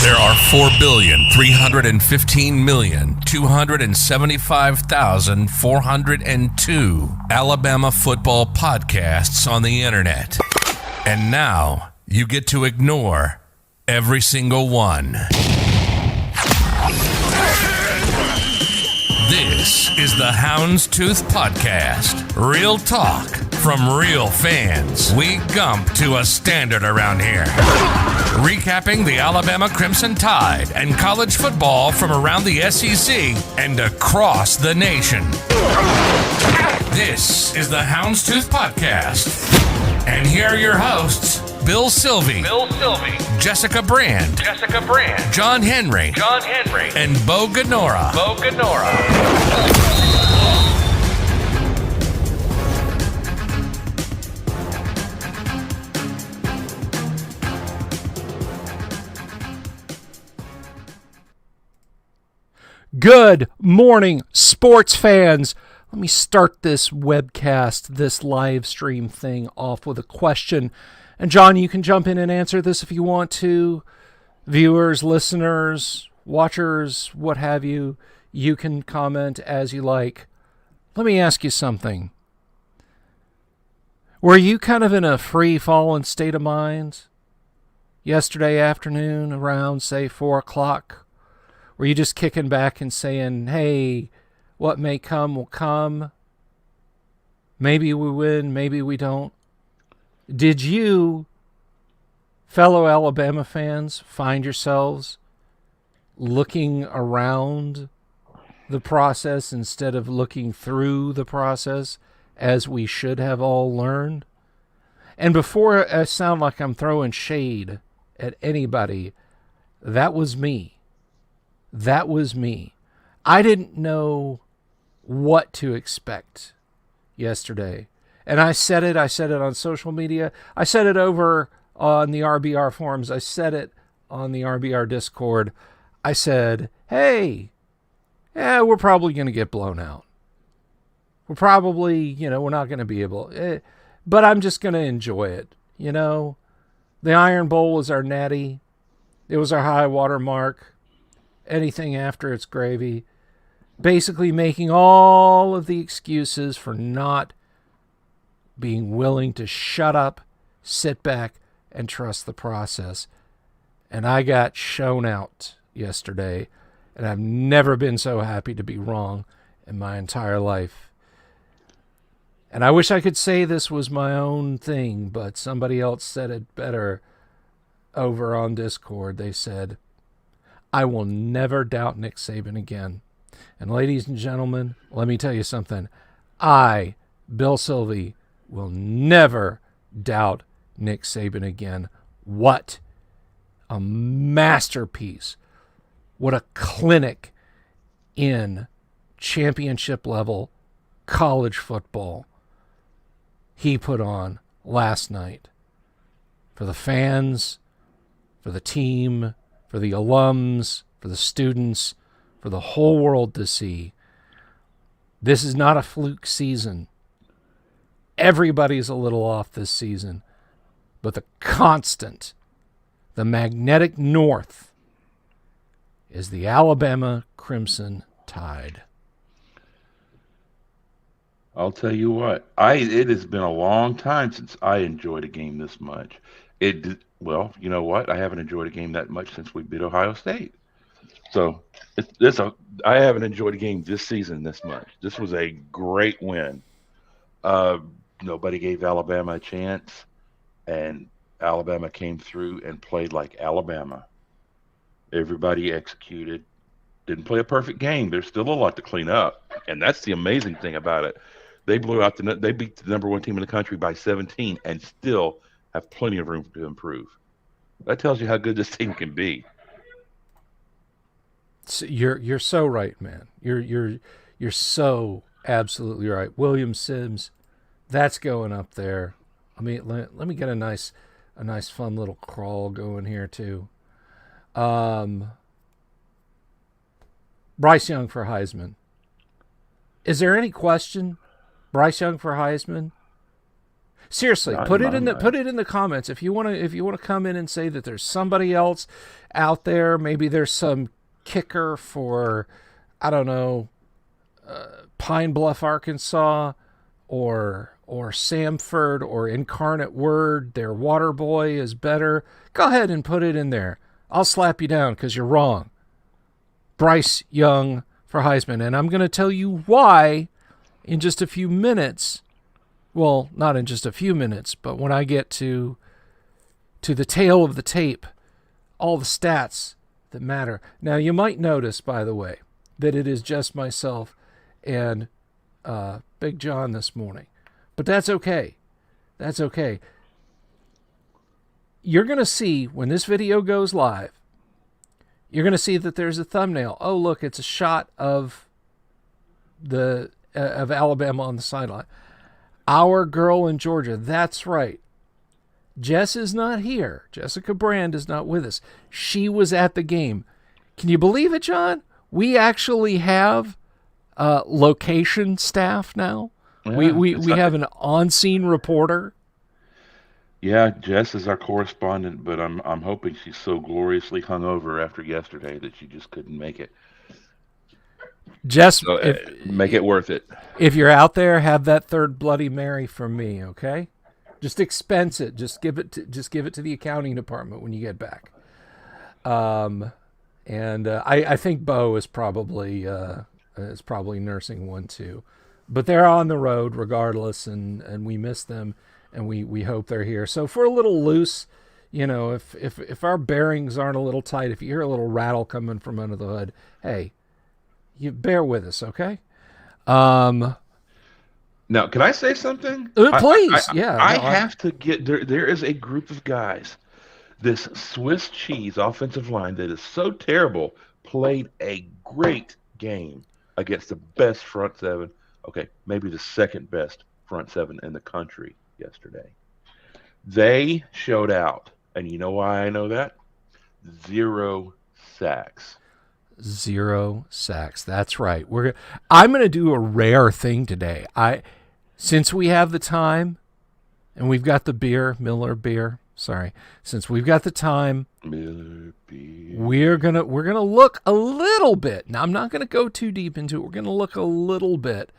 There are 4,315,275,402 Alabama football podcasts on the internet. And now you get to ignore every single one. This is the Houndstooth Podcast. Real talk from real fans. We gump to a standard around here. Recapping the Alabama Crimson Tide and college football from around the SEC and across the nation. This is the Houndstooth Podcast. And here are your hosts, Bill Sylvie, Jessica Brand, John Henry, and Bo Ganora. Good morning, sports fans. Let me start this webcast, this live stream thing off with a question. And John, you can jump in and answer this if you want to. Viewers, listeners, watchers, what have you, you can comment as you like. Let me ask you something. Were you kind of in a free-falling state of mind yesterday afternoon around, say, 4 o'clock? Were you just kicking back and saying, hey, what may come will come? Maybe we win, maybe we don't. Did you, fellow Alabama fans, find yourselves looking around the process instead of looking through the process, as we should have all learned? And before I sound like I'm throwing shade at anybody, that was me. That was me. I didn't know what to expect yesterday. And I said it on social media. I said it over on the RBR forums. I said it on the RBR Discord. I said, hey, we're probably going to get blown out. We're probably, we're not going to be able, but I'm just going to enjoy it. The Iron Bowl was our natty. It was our high water mark. Anything after it's gravy. Basically making all of the excuses for not being willing to shut up, sit back, and trust the process. And I got shown out yesterday, and I've never been so happy to be wrong in my entire life. And I wish I could say this was my own thing, but somebody else said it better over on Discord. They said, I will never doubt Nick Saban again. And ladies and gentlemen, let me tell you something. I, Bill Sylvie, will never doubt Nick Saban again. What a masterpiece. What a clinic in championship level college football he put on last night. For the fans, for the team, for the alums, for the students, for the whole world to see. This is not a fluke season. Everybody's a little off this season. But the constant, the magnetic north, is the Alabama Crimson Tide. I'll tell you what, it has been a long time since I enjoyed a game this much. Well, you know what? I haven't enjoyed a game that much since we beat Ohio State. So I haven't enjoyed a game this season this much. This was a great win. Nobody gave Alabama a chance, and Alabama came through and played like Alabama. Everybody executed. Didn't play a perfect game. There's still a lot to clean up, and that's the amazing thing about it. They beat the number one team in the country by 17 and still have plenty of room to improve. That tells you how good this team can be. You're so right, man. You're so absolutely right. William Sims, that's going up there. I mean, let me get a nice fun little crawl going here too. Bryce Young for Heisman. Is there any question? Bryce Young for Heisman? Seriously, Not put in it my in the mind. put it in the comments if you want to come in and say that there's somebody else out there. Maybe there's some kicker for, I don't know, Pine Bluff, Arkansas, or Samford or Incarnate Word. Their water boy is better. Go ahead and put it in there. I'll slap you down because you're wrong. Bryce Young for Heisman, and I'm going to tell you why in just a few minutes. Well, not in just a few minutes, but when I get to the tail of the tape, all the stats that matter. Now, you might notice, by the way, that it is just myself and Big John this morning. But that's okay. That's okay. You're going to see, when this video goes live, you're going to see that there's a thumbnail. Oh, look, it's a shot of of Alabama on the sideline. Our girl in Georgia. That's right. Jess is not here. Jessica Brand is not with us. She was at the game. Can you believe it, John? We actually have location staff now. Yeah, We have an on-scene reporter. Yeah, Jess is our correspondent, but I'm hoping she's so gloriously hungover after yesterday that she just couldn't make it. Jess, So make it worth it. if you're out there, have that third Bloody Mary from me, okay? Just expense it. Just give it to the accounting department when you get back. I think Bo is probably nursing one too, but they're on the road regardless, and we miss them, and we hope they're here. So if we're a little loose, if our bearings aren't a little tight, if you hear a little rattle coming from under the hood, hey, you bear with us, okay? Now, can I say something? Please, I have to get there. There is a group of guys. This Swiss cheese offensive line that is so terrible played a great game against the best front seven. Okay, maybe the second best front seven in the country yesterday. They showed out, and you know why I know that? 0 sacks. 0 sacks. That's right. I'm going to do a rare thing today. Since we have the time and we've got the beer, Miller beer. Sorry. Since we've got the time, Miller beer. we're going to look a little bit. Now, I'm not going to go too deep into it. We're going to look a little bit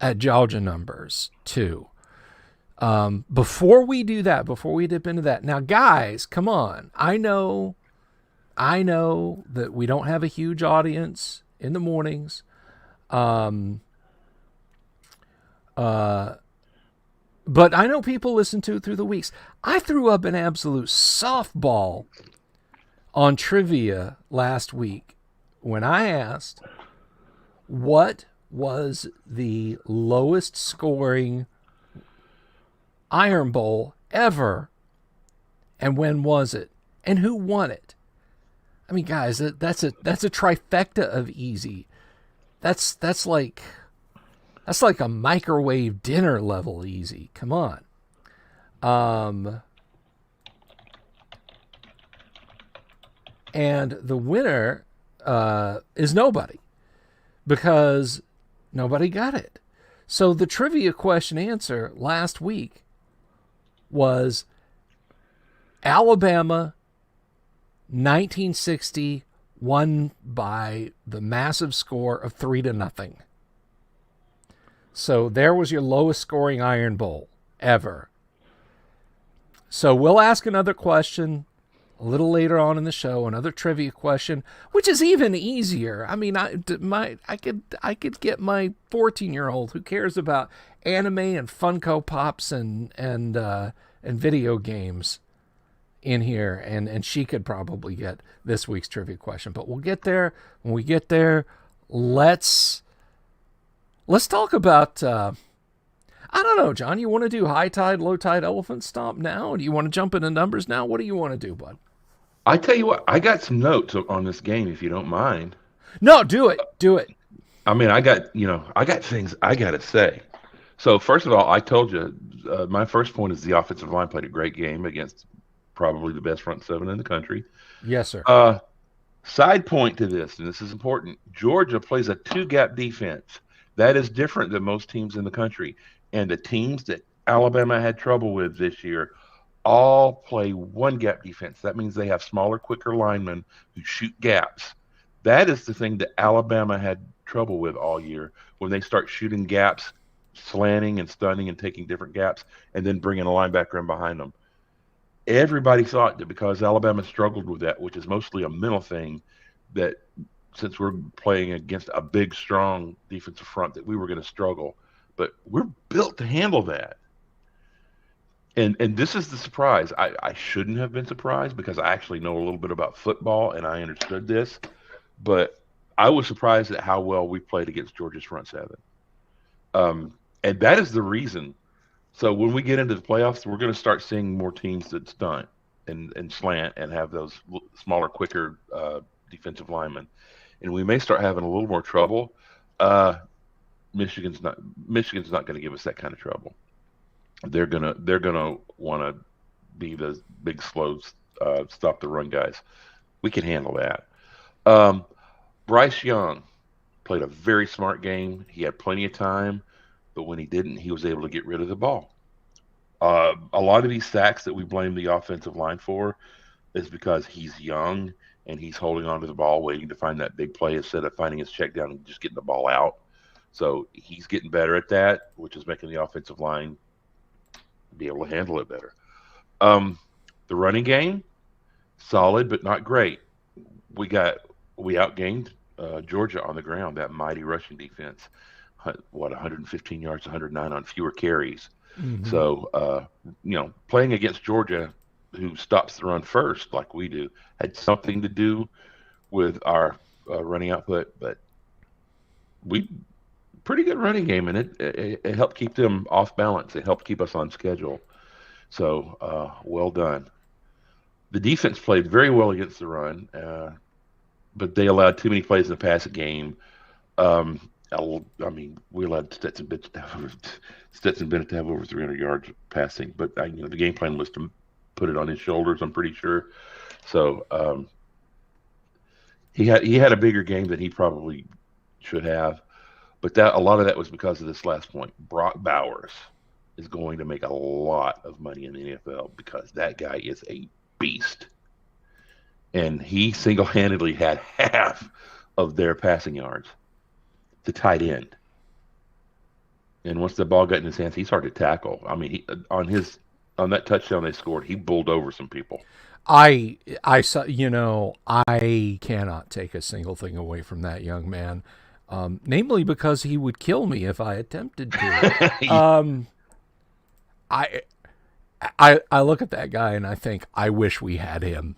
at Georgia numbers too. Before we do that, before we dip into that. Now, guys, come on. I know that we don't have a huge audience in the mornings. But I know people listen to it through the weeks. I threw up an absolute softball on trivia last week when I asked what was the lowest scoring Iron Bowl ever, and when was it, and who won it? I mean, guys, that's a trifecta of easy. That's like a microwave dinner level easy. Come on. And the winner is nobody, because nobody got it. So the trivia question answer last week was Alabama 1960 won by the massive score of 3-0. So there was your lowest scoring Iron Bowl ever. So we'll ask another question a little later on in the show, another trivia question, which is even easier. I mean, I could get my 14-year-old who cares about anime and Funko Pops and video games in here, and she could probably get this week's trivia question. But we'll get there. When we get there, let's talk about I don't know, John, you want to do high tide, low tide, elephant stomp now? Do you want to jump into numbers now? What do you want to do, bud? I tell you what, I got some notes on this game if you don't mind. No, do it. I mean, I got things I got to say. So first of all, I told you my first point is the offensive line played a great game against probably the best front seven in the country. Yes, sir. Side point to this, and this is important, Georgia plays a two-gap defense. That is different than most teams in the country. And the teams that Alabama had trouble with this year all play one gap defense. That means they have smaller, quicker linemen who shoot gaps. That is the thing that Alabama had trouble with all year when they start shooting gaps, slanting and stunning and taking different gaps, and then bringing a linebacker in behind them. Everybody thought that because Alabama struggled with that, which is mostly a mental thing, that since we're playing against a big, strong defensive front, that we were going to struggle. But we're built to handle that. And this is the surprise. I shouldn't have been surprised because I actually know a little bit about football and I understood this, but I was surprised at how well we played against Georgia's front seven. And that is the reason. So when we get into the playoffs, we're going to start seeing more teams that stunt and slant and have those smaller, quicker defensive linemen, and we may start having a little more trouble. Michigan's not going to give us that kind of trouble. They're gonna want to be the big slow stop the run guys. We can handle that. Bryce Young played a very smart game. He had plenty of time, but when he didn't, he was able to get rid of the ball. A lot of these sacks that we blame the offensive line for is because he's young and he's holding on to the ball, waiting to find that big play instead of finding his check down and just getting the ball out. So he's getting better at that, which is making the offensive line be able to handle it better. The running game, solid but not great. We outgained Georgia on the ground, that mighty rushing defense. 115 yards, 109 on fewer carries. Mm-hmm. So, playing against Georgia, who stops the run first, like we do, had something to do with our running output, but we pretty good running game, and it helped keep them off balance. It helped keep us on schedule. So, well done. The defense played very well against the run, but they allowed too many plays in the passing game. We allowed Stetson Bennett to have over 300 yards passing, but the game plan was to put it on his shoulders, I'm pretty sure. So he had a bigger game than he probably should have. But a lot of that was because of this last point. Brock Bowers is going to make a lot of money in the NFL because that guy is a beast. And he single-handedly had half of their passing yards, the tight end. And once the ball got in his hands, he's hard to tackle. I mean, on that touchdown they scored, he bowled over some people. I saw, I cannot take a single thing away from that young man. Namely because he would kill me if I attempted to. I look at that guy and I think I wish we had him.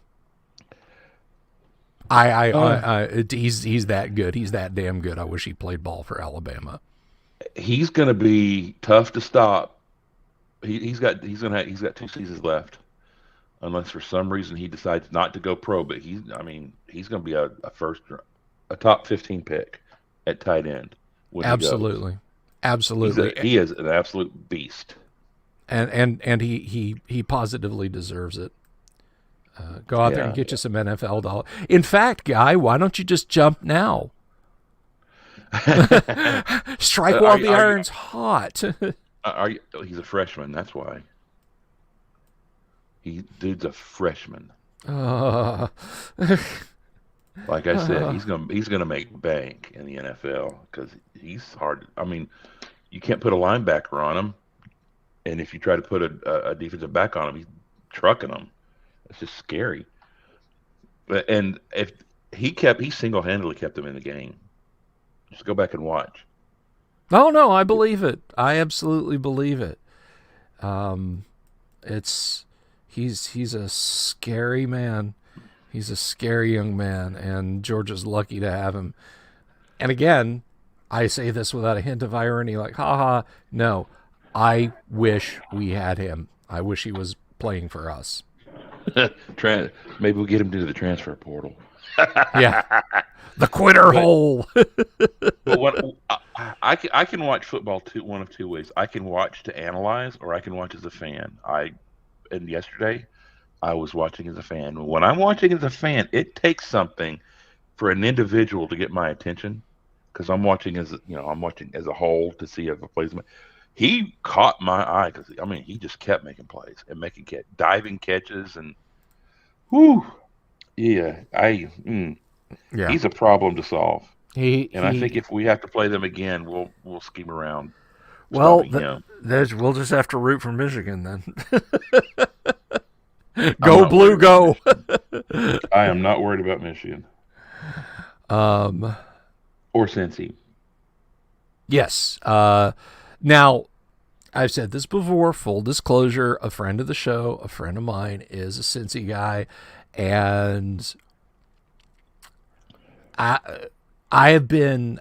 He's that good. He's that damn good. I wish he played ball for Alabama. He's going to be tough to stop. He's got 2 seasons left, unless for some reason he decides not to go pro. But he's going to be a top 15 pick at tight end. Absolutely. He is an absolute beast. And he positively deserves it. Go out there and get you some NFL dollars. In fact, Guy, why don't you just jump now? Strike while the iron's hot. He's a freshman. That's why. Dude's a freshman. Like I said, he's gonna make bank in the NFL because he's hard. I mean, you can't put a linebacker on him, and if you try to put a defensive back on him, he's trucking them. It's just scary. And if he single-handedly kept them in the game. Just go back and watch. Oh no, I believe it. I absolutely believe it. He's a scary man. He's a scary young man, and Georgia's lucky to have him. And again, I say this without a hint of irony, like, haha, no. I wish we had him. I wish he was playing for us. Maybe we'll get him to the transfer portal. Yeah. The quitter hole. But I can watch football one of two ways. I can watch to analyze, or I can watch as a fan. And yesterday, I was watching as a fan. When I'm watching as a fan, it takes something for an individual to get my attention, because I'm watching as a whole to see if a plays. he caught my eye because he just kept making plays and making diving catches and whoo, yeah, Yeah. he's a problem to solve. And I think He if we have to play them again, we'll scheme around well, stopping him. we'll just have to root for Michigan then. I'm Go not Blue, worried go! I am not worried about Michigan Um, or Cincy. yes. Now, I've said this before, full disclosure, a friend of the show, a friend of mine, is a Cincy guy, and I have been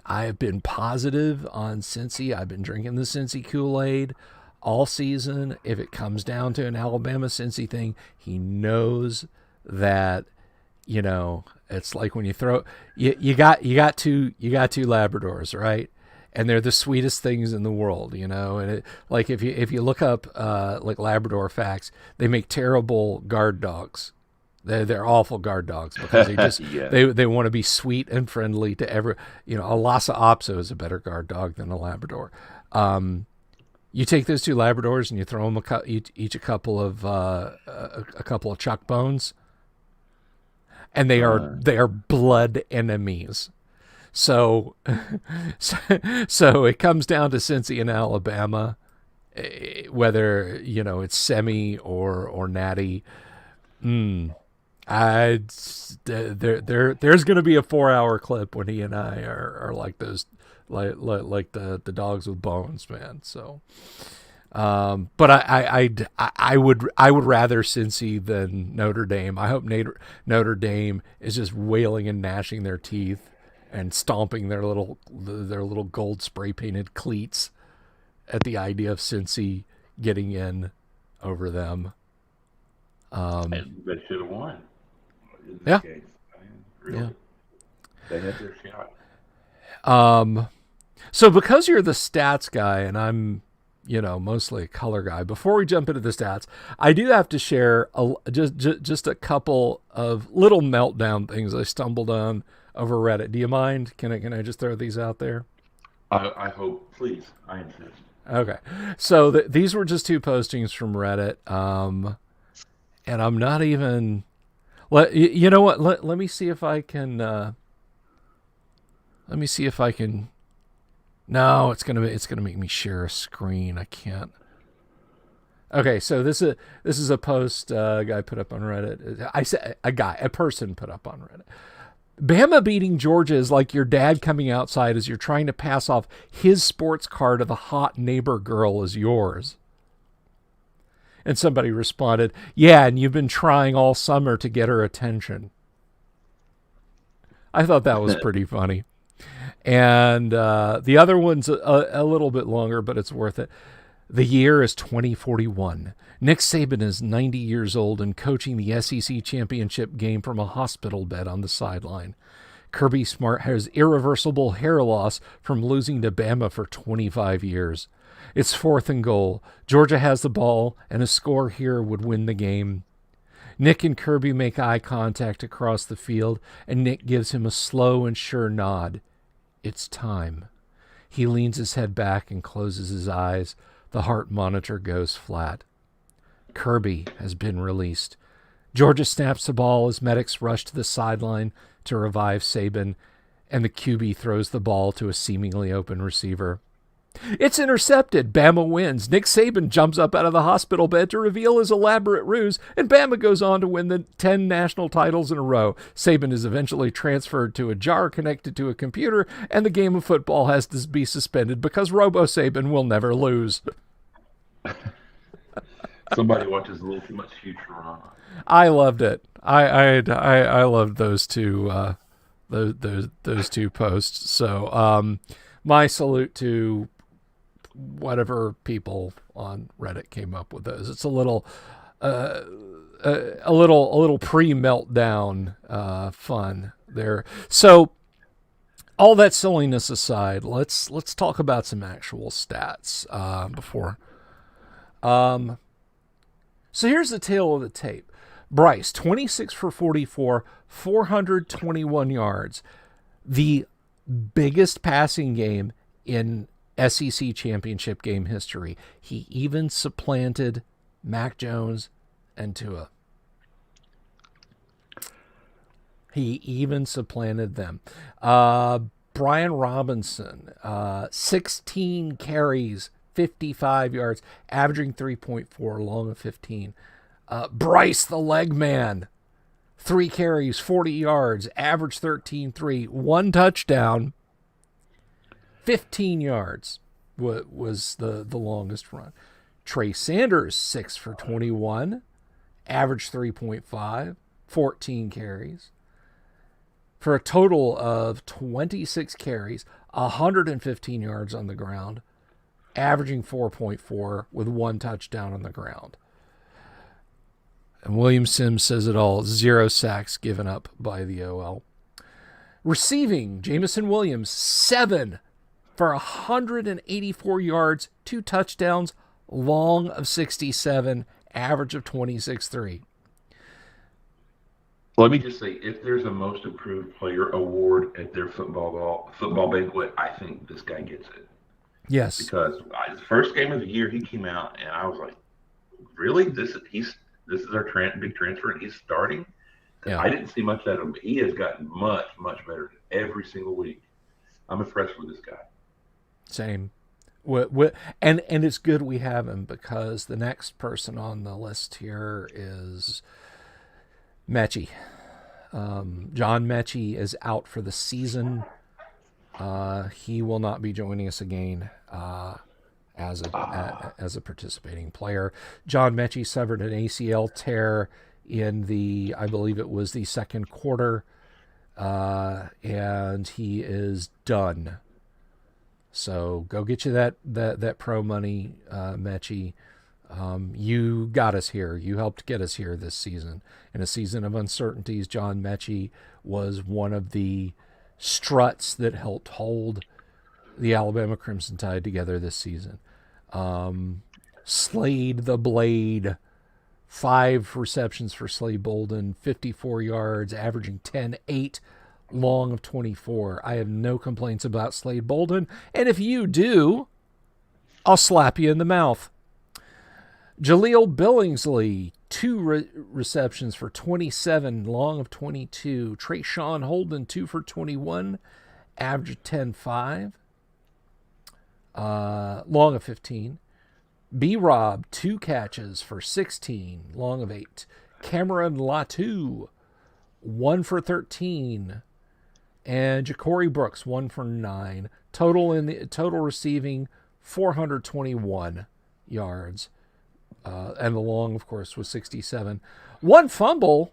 positive on Cincy. I've been drinking the Cincy Kool-Aid all season. If it comes down to an Alabama Cincy thing, he knows that, it's like when you throw you got two Labradors, right? And they're the sweetest things in the world, and like if you look up like Labrador facts, they make terrible guard dogs. They're awful guard dogs because they just Yeah. they want to be sweet and friendly to every. A Lhasa Apso is a better guard dog than a Labrador. You take those two Labradors and you throw them each a couple of chuck bones, and they are blood enemies. So it comes down to Cincy and Alabama, whether it's semi or natty. There's going to be a 4-hour clip when he and I are like those, like the dogs with bones, man. So, but I would rather Cincy than Notre Dame. I hope Notre Dame is just wailing and gnashing their teeth and stomping their little gold spray painted cleats at the idea of Cincy getting in over them. They should have won. In this Yeah. case. Really. Yeah. They had their shot. So because you're the stats guy and I'm, mostly a color guy, before we jump into the stats, I do have to share just a couple of little meltdown things I stumbled on over Reddit. Do you mind? Can I just throw these out there? I hope, please. I insist. Okay. So these were just two postings from Reddit. And I'm not even. You know what? Let me see if I can. Let me see if I can. No, it's gonna make me share a screen. I can't. Okay, so this is a post a guy put up on Reddit. I said a person put up on Reddit. Bama beating Georgia is like your dad coming outside as you're trying to pass off his sports car to the hot neighbor girl as yours. And somebody responded, yeah, and you've been trying all summer to get her attention. I thought that was pretty funny. And the other one's a little bit longer, but it's worth it. The year is 2041. Nick Saban is 90 years old and coaching the SEC championship game from a hospital bed on the sideline. Kirby Smart has irreversible hair loss from losing to Bama for 25 years. It's 4th and goal. Georgia has the ball, and a score here would win the game. Nick and Kirby make eye contact across the field, and Nick gives him a slow and sure nod. It's time. He leans his head back and closes his eyes. The heart monitor goes flat. Kirby has been released. Georgia snaps the ball as medics rush to the sideline to revive Saban, and the QB throws the ball to a seemingly open receiver. It's intercepted. Bama wins. Nick Saban jumps up out of the hospital bed to reveal his elaborate ruse, and Bama goes on to win the 10 national titles in a row. Saban is eventually transferred to a jar connected to a computer, and the game of football has to be suspended because Robo Saban will never lose. Somebody watches a little too much Futurama. I loved it. I loved those two those two posts. So my salute to whatever people on Reddit came up with those. It's a little pre-meltdown fun there. So all that silliness aside, let's talk about some actual stats before. So here's the tale of the tape. Bryce, 26 for 44, 421 yards. The biggest passing game in SEC championship game history. He even supplanted Mac Jones and Tua. He even supplanted them. Brian Robinson, 16 carries, 55 yards, averaging 3.4, long of 15. Bryce the leg man, 3 carries, 40 yards, average 13.3, 1 touchdown, 15 yards was the longest run. Trey Sanders, 6 for 21, average 3.5, 14 carries, for a total of 26 carries, 115 yards on the ground, averaging 4.4 with 1 touchdown on the ground. And William Sims says it all, 0 sacks given up by the OL. Receiving, Jamison Williams, 7 for 184 yards, 2 touchdowns, long of 67, average of 26.3. Let me just say, if there's a most improved player award at their football banquet, I think this guy gets it. Yes. Because the first game of the year, he came out, and I was like, really? This is our big transfer, and he's starting? Yeah. I didn't see much out of him, but he has gotten much, much better every single week. I'm impressed with this guy. Same. And it's good we have him, because the next person on the list here is Mechie. John Mechie is out for the season. He will not be joining us again as a participating player. John Mechie suffered an ACL tear in I believe it was the second quarter, and he is done. So go get you that pro money, Mechie. You got us here. You helped get us here this season. In a season of uncertainties, John Mechie was one of the struts that helped hold the Alabama Crimson Tide together this season. Slade the Blade, 5 receptions for Slade Bolden, 54 yards, averaging 10.8, long of 24. I have no complaints about Slade Bolden, and if you do, I'll slap you in the mouth. Jaleel Billingsley, 2 receptions for 27, long of 22. Trayshawn Holden, 2 for 21, average of 10.5, long of 15. B-Rob, 2 catches for 16, long of 8. Cameron Latu, 1 for 13. And Ja'Cory Brooks, 1 for 9. Total receiving, 421 yards. And the long, of course, was 67. 1 fumble,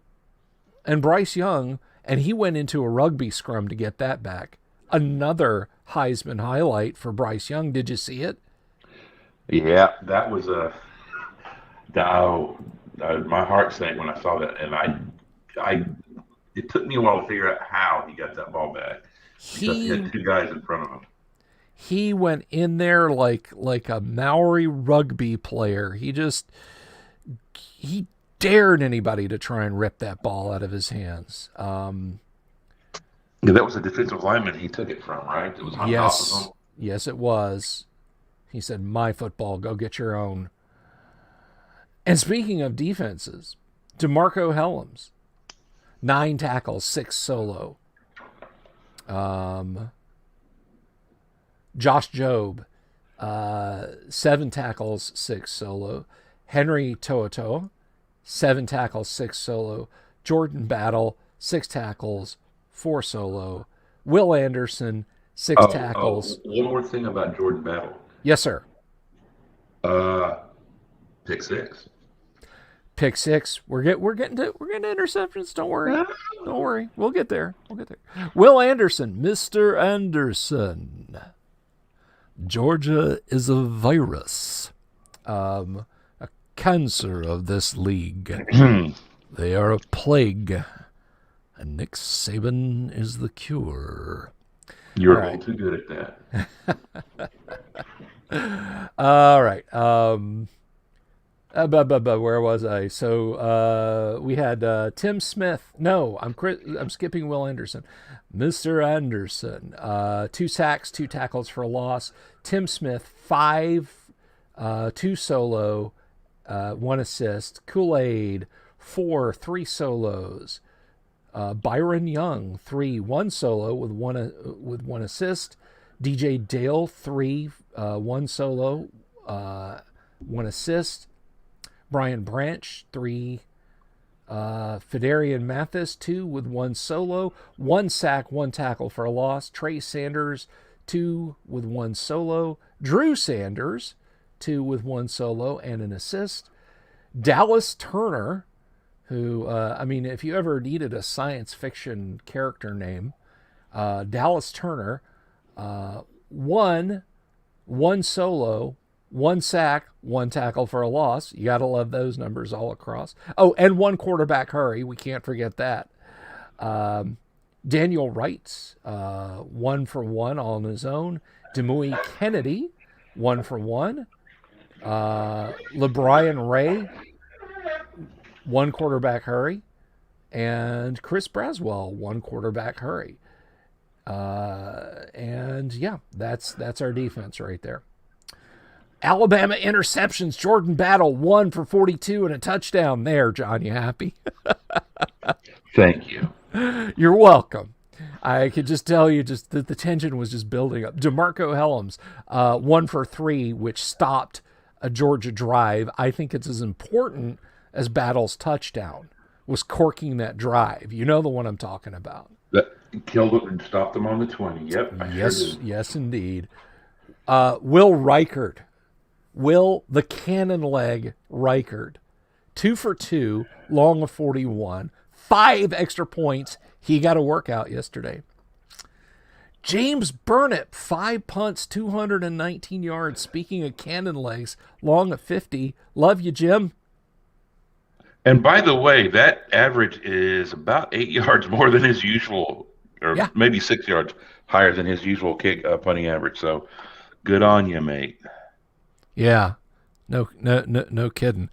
and Bryce Young, and he went into a rugby scrum to get that back. Another Heisman highlight for Bryce Young. Did you see it? Yeah, that was my heart sank when I saw that, and it took me a while to figure out how he got that ball back. He had 2 guys in front of him. He went in there like a Maori rugby player. He dared anybody to try and rip that ball out of his hands. Yeah, that was a defensive lineman he took it from, right? It was on top of him. Yes, it was. He said, "My football, go get your own." And speaking of defenses, DeMarco Helms, 9 tackles, 6 solo. Josh Jobe, 7 tackles, 6 solo. Henry To'oto'o, 7 tackles, 6 solo. Jordan Battle, 6 tackles, 4 solo. Will Anderson, 6 tackles. One more thing about Jordan Battle. Yes, sir. Pick 6. Pick 6. We're getting to interceptions. Don't worry. We'll get there. Will Anderson, Mr. Anderson. Georgia is a virus, a cancer of this league. They are a plague, and Nick Saban is the cure. You're all too good at that. All right. But where was I? So we had Tim Smith. No, I'm skipping Will Anderson. Mr. Anderson, 2 sacks, 2 tackles for a loss. Tim Smith, 5, 2 solo, 1 assist. Kool-Aid, 4, 3 solos. Byron Young, 3, 1 solo with one assist. DJ Dale, 3, 1 solo, 1 assist. Brian Branch, 3. Federian Mathis, 2 with 1 solo, 1 sack, 1 tackle for a loss. Trey Sanders, 2 with 1 solo. Drew Sanders, 2 with 1 solo and an assist. Dallas Turner, who, if you ever needed a science fiction character name, Dallas Turner, 1 solo, 1 sack, 1 tackle for a loss. You got to love those numbers all across. Oh, and 1 quarterback hurry. We can't forget that. Daniel Wright, 1 for 1 on his own. Demouy Kennedy, 1 for 1. LeBrian Ray, 1 quarterback hurry. And Chris Braswell, 1 quarterback hurry. And yeah, that's our defense right there. Alabama interceptions. Jordan Battle, 1 for 42 and a touchdown. There, John, you happy? Thank you. You're welcome. I could just tell you just that the tension was just building up. DeMarco Helms, 1 for 3, which stopped a Georgia drive. I think it's as important as Battle's touchdown, was corking that drive. You know the one I'm talking about. That killed it and stopped them on the 20. Yep. Yes, indeed. Will Reichard. Will the cannon leg Reichard, 2 for 2, long of 41, 5 extra points. He got a workout yesterday. James Burnett, 5 punts, 219 yards. Speaking of cannon legs, long of 50. Love you, Jim. And by the way, that average is about 8 yards more than his usual, or maybe 6 yards higher than his usual kick punting average. So good on you, mate. Yeah, no kidding.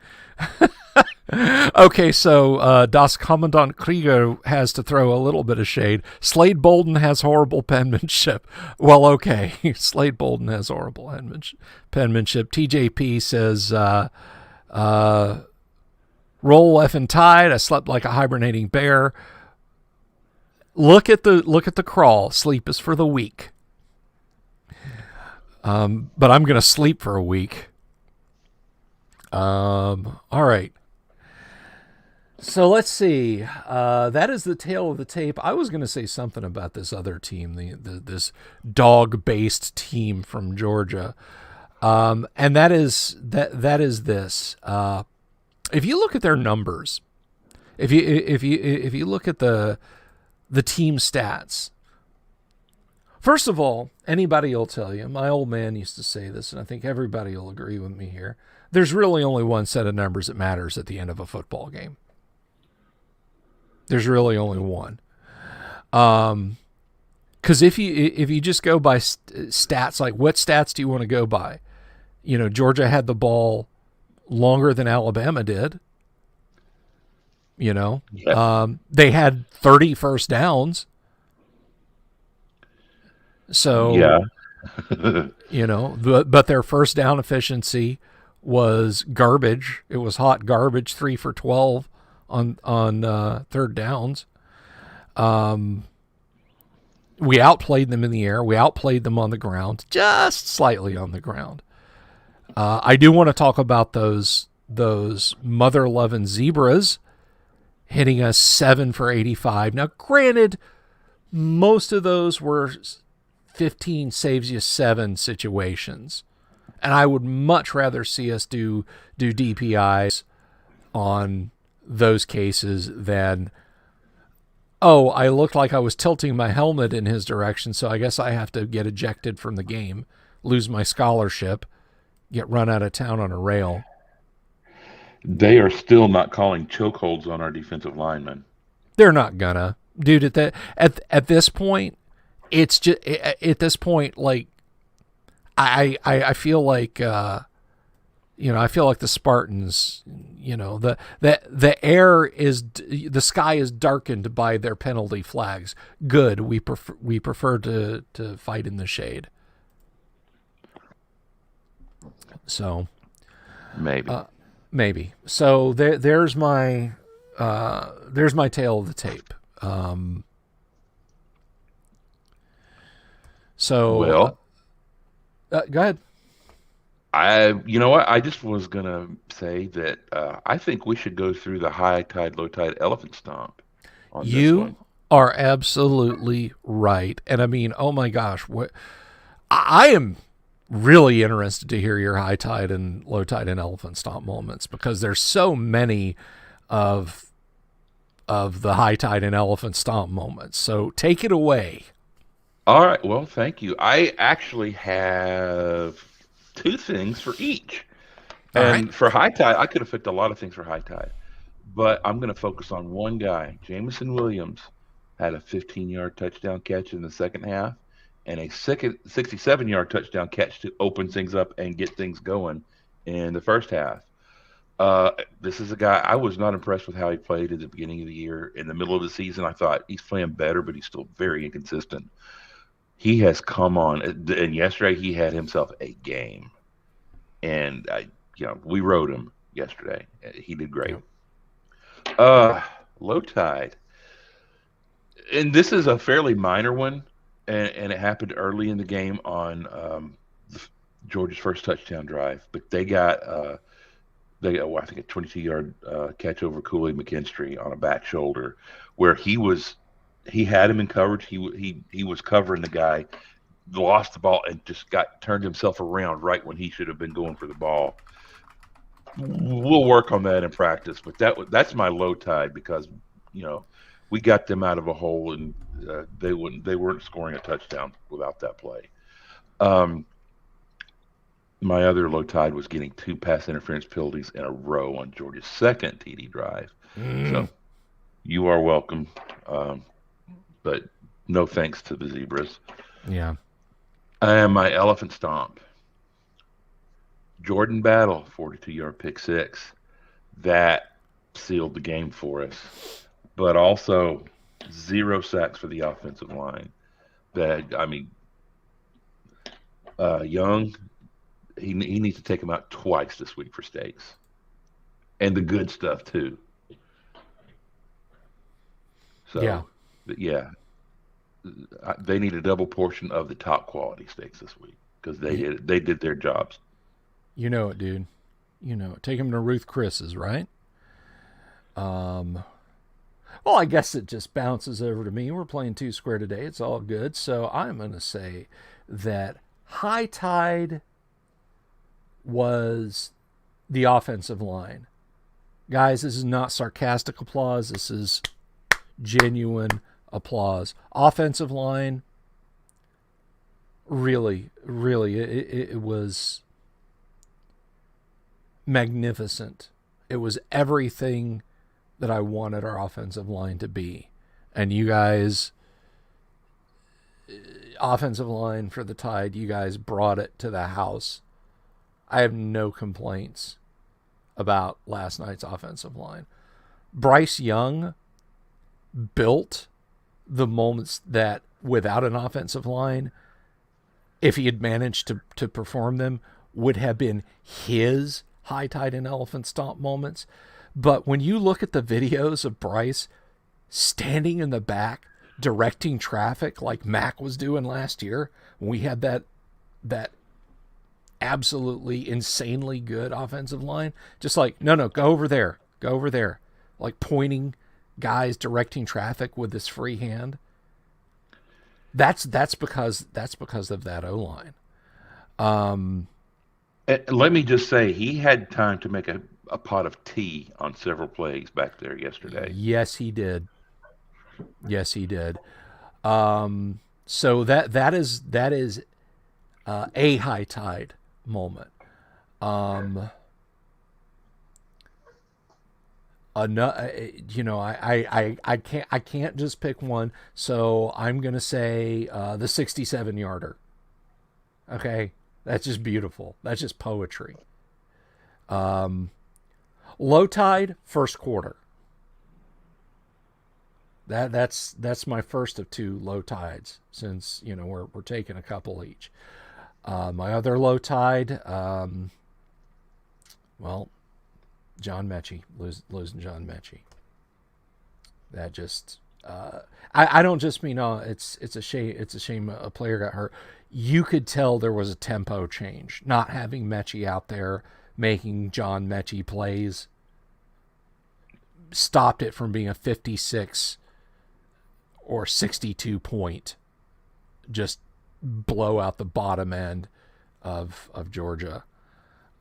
Okay, so Das Kommandant Krieger has to throw a little bit of shade. Slade Bolden has horrible penmanship. Well, okay, Slade Bolden has horrible penmanship. TJP says, roll effing tide. I slept like a hibernating bear. Look at the crawl. Sleep is for the weak. But I'm going to sleep for a week. All right. So let's see. That is the tale of the tape. I was going to say something about this other team, this dog-based team from Georgia. And that is this. If you look at their numbers, if you look at the team stats, first of all, anybody will tell you, my old man used to say this, and I think everybody will agree with me here, there's really only one set of numbers that matters at the end of a football game. There's really only one. Because if you just go by stats, like what stats do you want to go by? You know, Georgia had the ball longer than Alabama did. You know, they had 30 first downs. So, yeah. You know, but their first down efficiency was garbage. It was hot garbage, 3 for 12 on third downs. We outplayed them in the air. We outplayed them on the ground, just slightly on the ground. I do want to talk about those mother-loving zebras hitting us 7 for 85. Now, granted, most of those were 15 saves you 7 situations. And I would much rather see us do DPIs on those cases than, oh, I looked like I was tilting my helmet in his direction, so I guess I have to get ejected from the game, lose my scholarship, get run out of town on a rail. They are still not calling chokeholds on our defensive linemen. They're not gonna. Dude, at this point, it's just at this point, like I feel like I feel like the Spartans, the sky is darkened by their penalty flags. Good. We prefer to fight in the shade. So maybe. So there's my tale of the tape. Go ahead. You know what? I just was gonna say that I think we should go through the high tide, low tide elephant stomp on this one. You are absolutely right, and I mean, oh my gosh, I am really interested to hear your high tide and low tide and elephant stomp moments, because there's so many of the high tide and elephant stomp moments. So take it away. All right. Well, thank you. I actually have 2 things for each. And for high tide, I could have picked a lot of things for high tide, but I'm going to focus on one guy. Jameson Williams had a 15-yard touchdown catch in the second half and a 67-yard touchdown catch to open things up and get things going in the first half. This is a guy, I was not impressed with how he played at the beginning of the year. In the middle of the season, I thought he's playing better, but he's still very inconsistent. He has come on, and yesterday he had himself a game. And we rode him yesterday. He did great. Low tide, and this is a fairly minor one, and it happened early in the game on Georgia's first touchdown drive. But they got I think a 22-yard catch over Kool-Aid McKinstry on a back shoulder, where he had him in coverage. He was covering the guy, lost the ball, and just turned himself around right when he should have been going for the ball. We'll work on that in practice, but that's my low tide, because we got them out of a hole, and they weren't scoring a touchdown without that play. My other low tide was getting 2 pass interference penalties in a row on Georgia's second TD drive. So you are welcome, but no thanks to the Zebras. Yeah. And my elephant stomp. Jordan Battle, 42-yard pick six. That sealed the game for us. But also 0 sacks for the offensive line. Young, he needs to take him out twice this week for stakes. And the good stuff, too. So, yeah. They need a double portion of the top quality steaks this week, because they did their jobs. You know it, dude. You know it. Take them to Ruth Chris's, right? Well, I guess it just bounces over to me. We're playing 2 square today. It's all good. So I'm going to say that high tide was the offensive line. Guys, this is not sarcastic applause. This is genuine applause. Offensive line, really, it was magnificent. It was everything that I wanted our offensive line to be. And you guys, offensive line for the Tide, you guys brought it to the house. I have no complaints about last night's offensive line. Bryce Young built the moments that without an offensive line, if he had managed to perform them, would have been his high tide and elephant stomp moments. But when you look at the videos of Bryce standing in the back directing traffic like Mac was doing last year, when we had that absolutely insanely good offensive line, just like, no, go over there, like pointing guys, directing traffic with this free hand. That's because of that O-line. Let me just say, he had time to make a pot of tea on several plays back there yesterday. Yes, he did. So that is a high tide moment. I can't just pick one, so I'm gonna say the 67-yarder. Okay, that's just beautiful. That's just poetry. Low tide, first quarter. That's my first of two low tides, since we're taking a couple each. My other low tide, John Mechie, losing John Mechie. That just I don't just mean it's a shame. It's a shame a player got hurt. You could tell there was a tempo change. Not having Mechie out there making John Mechie plays stopped it from being a 56 or 62 point just blow out the bottom end of Georgia.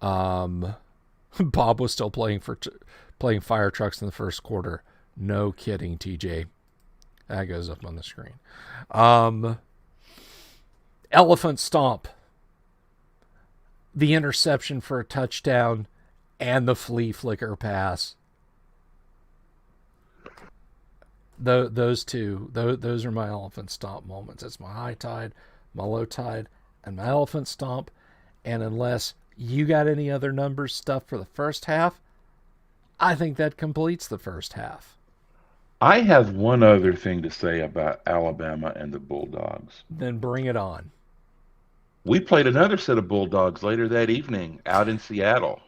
Bob was still playing fire trucks in the first quarter. No kidding, TJ. That goes up on the screen. Elephant stomp. The interception for a touchdown and the flea flicker pass. Those two, those are my elephant stomp moments. That's my high tide, my low tide, and my elephant stomp. And unless you got any other numbers stuff for the first half, I think that completes the first half. I have one other thing to say about Alabama and the Bulldogs. Then bring it on. We played another set of Bulldogs later that evening out in Seattle.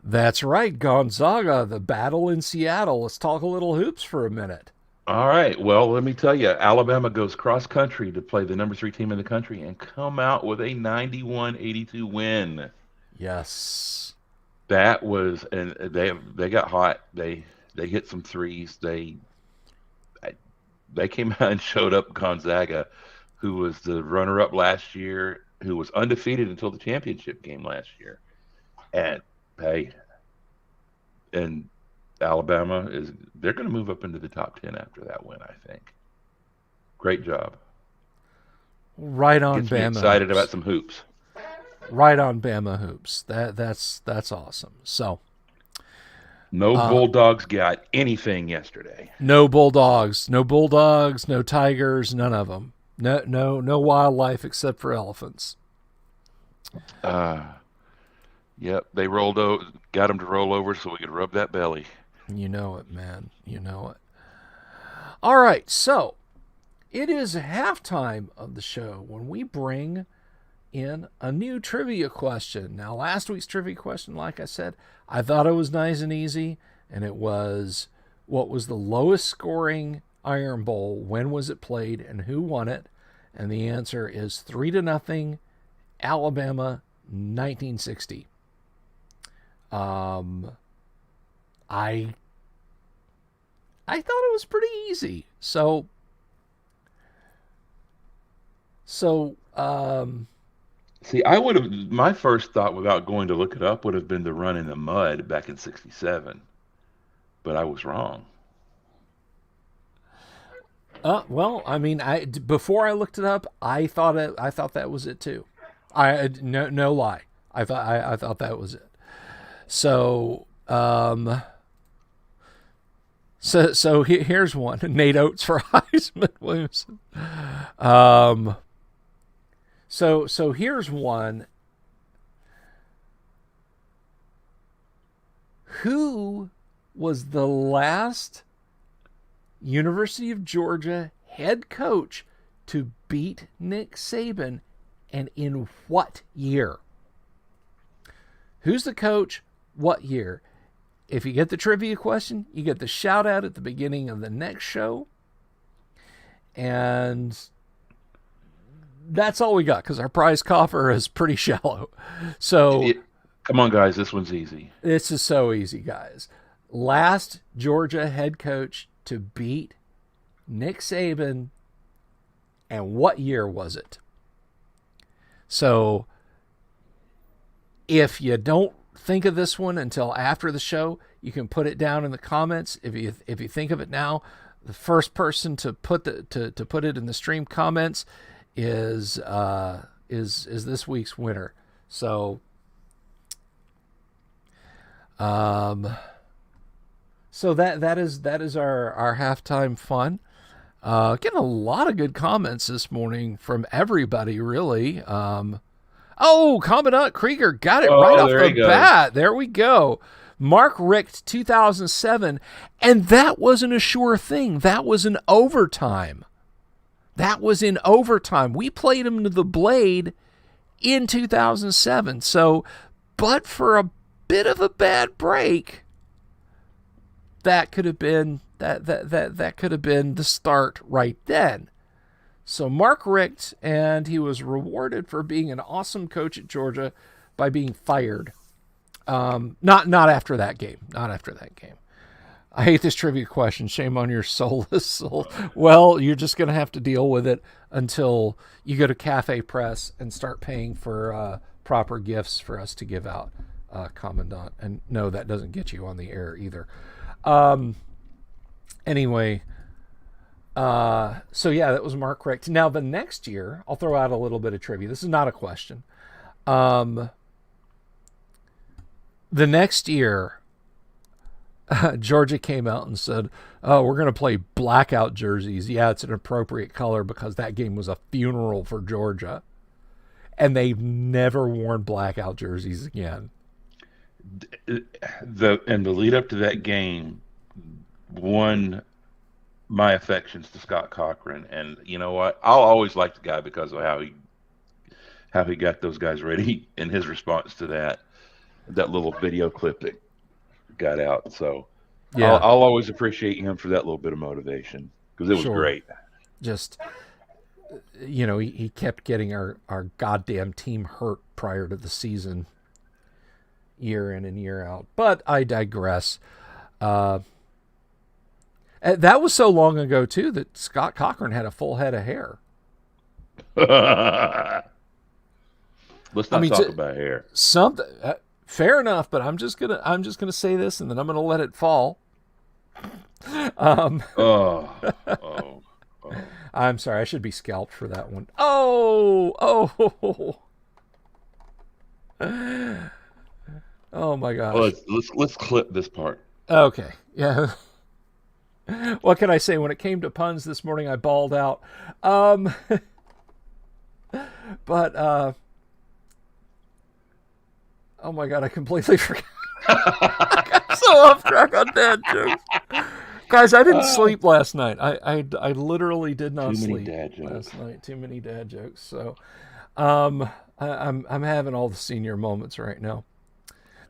That's right, Gonzaga, the battle in Seattle. Let's talk a little hoops for a minute. All right. Well, let me tell you, Alabama goes cross country to play the number 3 team in the country and come out with a 91-82 win. Yes. That was, and they got hot. They hit some threes. They came out and showed up Gonzaga, who was the runner-up last year, who was undefeated until the championship game last year. And and Alabama they're going to move up into the top 10 after that win, I think. Great job. Right on, Gets me Bama. Excited hoops. about some hoops. Right on, Bama hoops. That's awesome. So, no Bulldogs got anything yesterday. No Bulldogs, no Tigers, none of them. No wildlife except for elephants. Yep, they got them to roll over so we could rub that belly. You know it, man. You know it. All right, so it is halftime of the show when we bring in a new trivia question. Now, last week's trivia question, like I said, I thought it was nice and easy, and it was, what was the lowest scoring Iron Bowl? When was it played, and who won it? And the answer is 3-0, Alabama, 1960. I thought it was pretty easy. So see, my first thought without going to look it up would have been the run in the mud back in 67. But I was wrong. Well, I mean, before I looked it up, I thought that was it too. No lie. I thought that was it. So, so here's one. Nate Oates for Heisman Williamson. So here's one. Who was the last University of Georgia head coach to beat Nick Saban, and in what year? Who's the coach? What year? If you get the trivia question, you get the shout out at the beginning of the next show. And that's all we got, because our prize coffer is pretty shallow. So come on, guys, this one's easy. This is so easy, guys. Last Georgia head coach to beat Nick Saban, and what year was it? So if you don't think of this one until after the show, you can put it down in the comments. If you think of it now, the first person to put to put it in the stream comments is this week's winner. So so that is our halftime fun. Getting a lot of good comments this morning from everybody, really. Oh, Commandant Krieger got it right Oh, off there he the goes. bat. There we go. Mark Richt, 2007. And that wasn't a sure thing. That was an overtime. We played him to the blade in 2007. So, but for a bit of a bad break, that could have been that could have been the start right then. So Mark Richt, and he was rewarded for being an awesome coach at Georgia by being fired. Not after that game. Not after that game. I hate this trivia question. Shame on your soulless soul. Well, you're just going to have to deal with it until you go to Cafe Press and start paying for proper gifts for us to give out, Commandant. And no, that doesn't get you on the air either. Anyway, so yeah, that was Mark Richt. Now, the next year, I'll throw out a little bit of trivia. This is not a question. The next year, Georgia came out and said, oh, we're going to play blackout jerseys. Yeah, it's an appropriate color because that game was a funeral for Georgia. And they've never worn blackout jerseys again. The lead up to that game won my affections to Scott Cochran. And you know what? I'll always like the guy because of how he got those guys ready in his response to that little video clip that got out. So yeah, I'll always appreciate him for that little bit of motivation because it was great. Just, he kept getting our goddamn team hurt prior to the season, year in and year out. But I digress. That was so long ago too that Scott Cochran had a full head of hair. Let's not talk about hair. Something. Fair enough, but I'm just gonna say this, and then I'm gonna let it fall. I'm sorry. I should be scalped for that one. Oh my gosh. Let's clip this part. Okay. Yeah. What can I say? When it came to puns this morning, I bawled out. But oh my God, I completely forgot. I got so off track on dad jokes. Guys, I didn't sleep last night. I literally did not sleep last night. Too many dad jokes. So I'm having all the senior moments right now.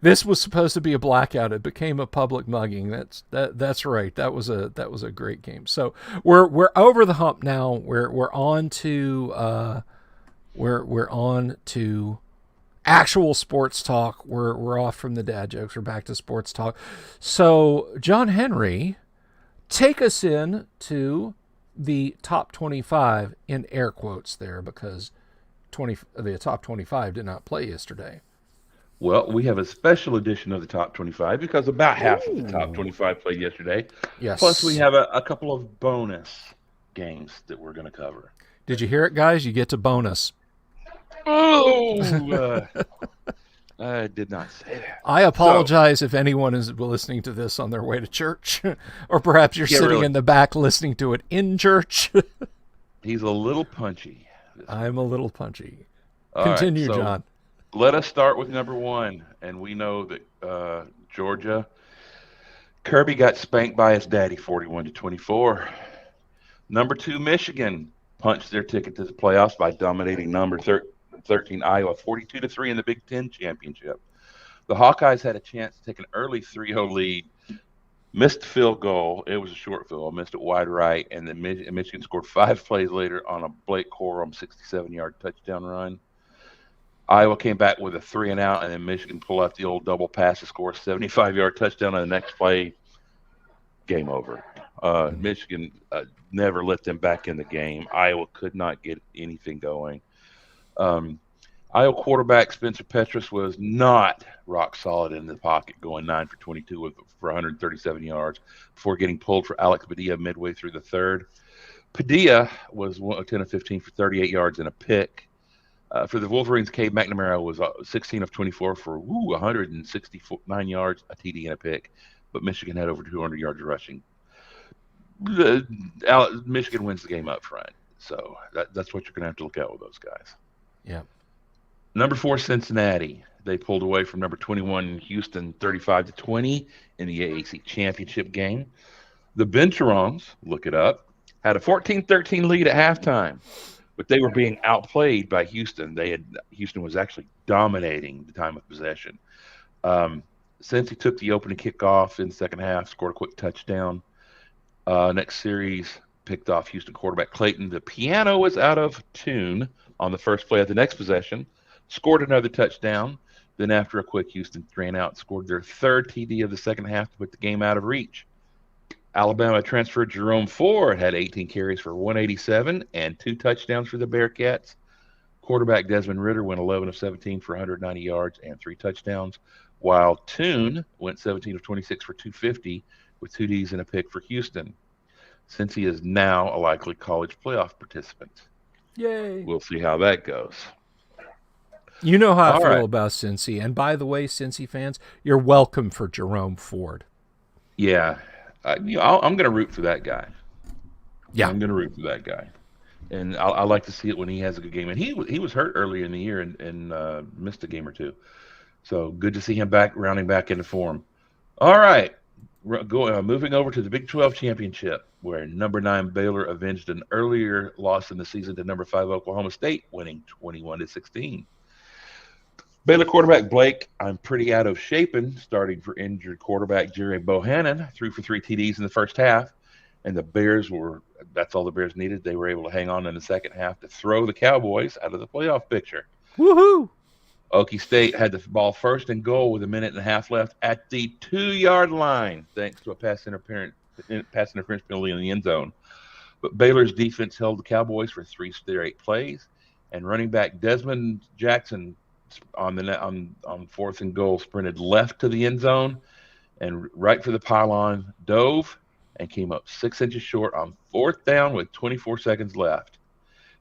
This was supposed to be a blackout. It became a public mugging. That's right. That was a great game. So we're over the hump now. We're on to actual sports talk. We're off from the dad jokes. We're back to sports talk. So John Henry, take us in to the top 25 in air quotes there because the top 25 did not play yesterday. Well, we have a special edition of the top 25 because about half of the top 25 played yesterday. Yes. Plus, we have a couple of bonus games that we're going to cover. Did you hear it, guys? You get to bonus. Oh, I did not say that. I apologize if anyone is listening to this on their way to church, or perhaps you're sitting in the back listening to it in church. He's a little punchy. I'm a little punchy. Continue, right, so John. Let us start with number one, and we know that Georgia, Kirby got spanked by his daddy, 41-24. Number two, Michigan punched their ticket to the playoffs by dominating number 13 Iowa, 42-3 in the Big Ten championship. The Hawkeyes had a chance to take an early 3-0 lead, missed the field goal. It was a short field goal, missed it wide right, and then Michigan scored 5 plays later on a Blake Corum 67-yard touchdown run. Iowa came back with a 3-and-out, and then Michigan pulled out the old double pass to score a 75-yard touchdown on the next play. Game over. Michigan never let them back in the game. Iowa could not get anything going. Iowa quarterback Spencer Petras was not rock solid in the pocket, going 9 for 22 for 137 yards before getting pulled for Alex Padilla midway through the third. Padilla was 10 of 15 for 38 yards and a pick. For the Wolverines, Cade McNamara was 16 of 24 for 169 yards, a TD and a pick. But Michigan had over 200 yards rushing. Michigan wins the game up front. So that's what you're going to have to look at with those guys. Yeah. Number 4, Cincinnati. They pulled away from number 21 Houston 35-20 in the AAC championship game. The Bencherons, look it up, had a 14-13 lead at halftime, but they were being outplayed by Houston. Houston was actually dominating the time of possession. Cincy took the opening kickoff in the second half, scored a quick touchdown. Next series, picked off Houston quarterback Clayton. The piano was out of tune on the first play of the next possession, scored another touchdown. Then after a quick, Houston ran out, scored their third TD of the second half to put the game out of reach. Alabama transfer Jerome Ford had 18 carries for 187 and 2 touchdowns for the Bearcats. Quarterback Desmond Ritter went 11 of 17 for 190 yards and 3 touchdowns, while Toon went 17 of 26 for 250 with 2 Ds and a pick for Houston. Since he is now a likely college playoff participant. Yay. We'll see how that goes. You know how I All feel right. about Cincy. And by the way, Cincy fans, you're welcome for Jerome Ford. Yeah. I'm going to root for that guy. Yeah. I'm going to root for that guy. And I like to see it when he has a good game. And he was hurt early in the year and missed a game or two. So good to see him rounding back into form. All right. Moving over to the Big 12 Championship, where number 9 Baylor avenged an earlier loss in the season to number 5 Oklahoma State, winning 21-16. Baylor quarterback Blake, I'm pretty out of shaping, starting for injured quarterback Jerry Bohannon, threw for 3 TDs in the first half, and that's all the Bears needed. They were able to hang on in the second half to throw the Cowboys out of the playoff picture. Woohoo! Okie State had the ball first and goal with a minute and a half left at the 2-yard line, thanks to a pass interference penalty in the end zone. But Baylor's defense held the Cowboys for 3 straight plays, and running back Desmond Jackson on 4th and goal sprinted left to the end zone and right for the pylon, dove, and came up 6 inches short on 4th down with 24 seconds left.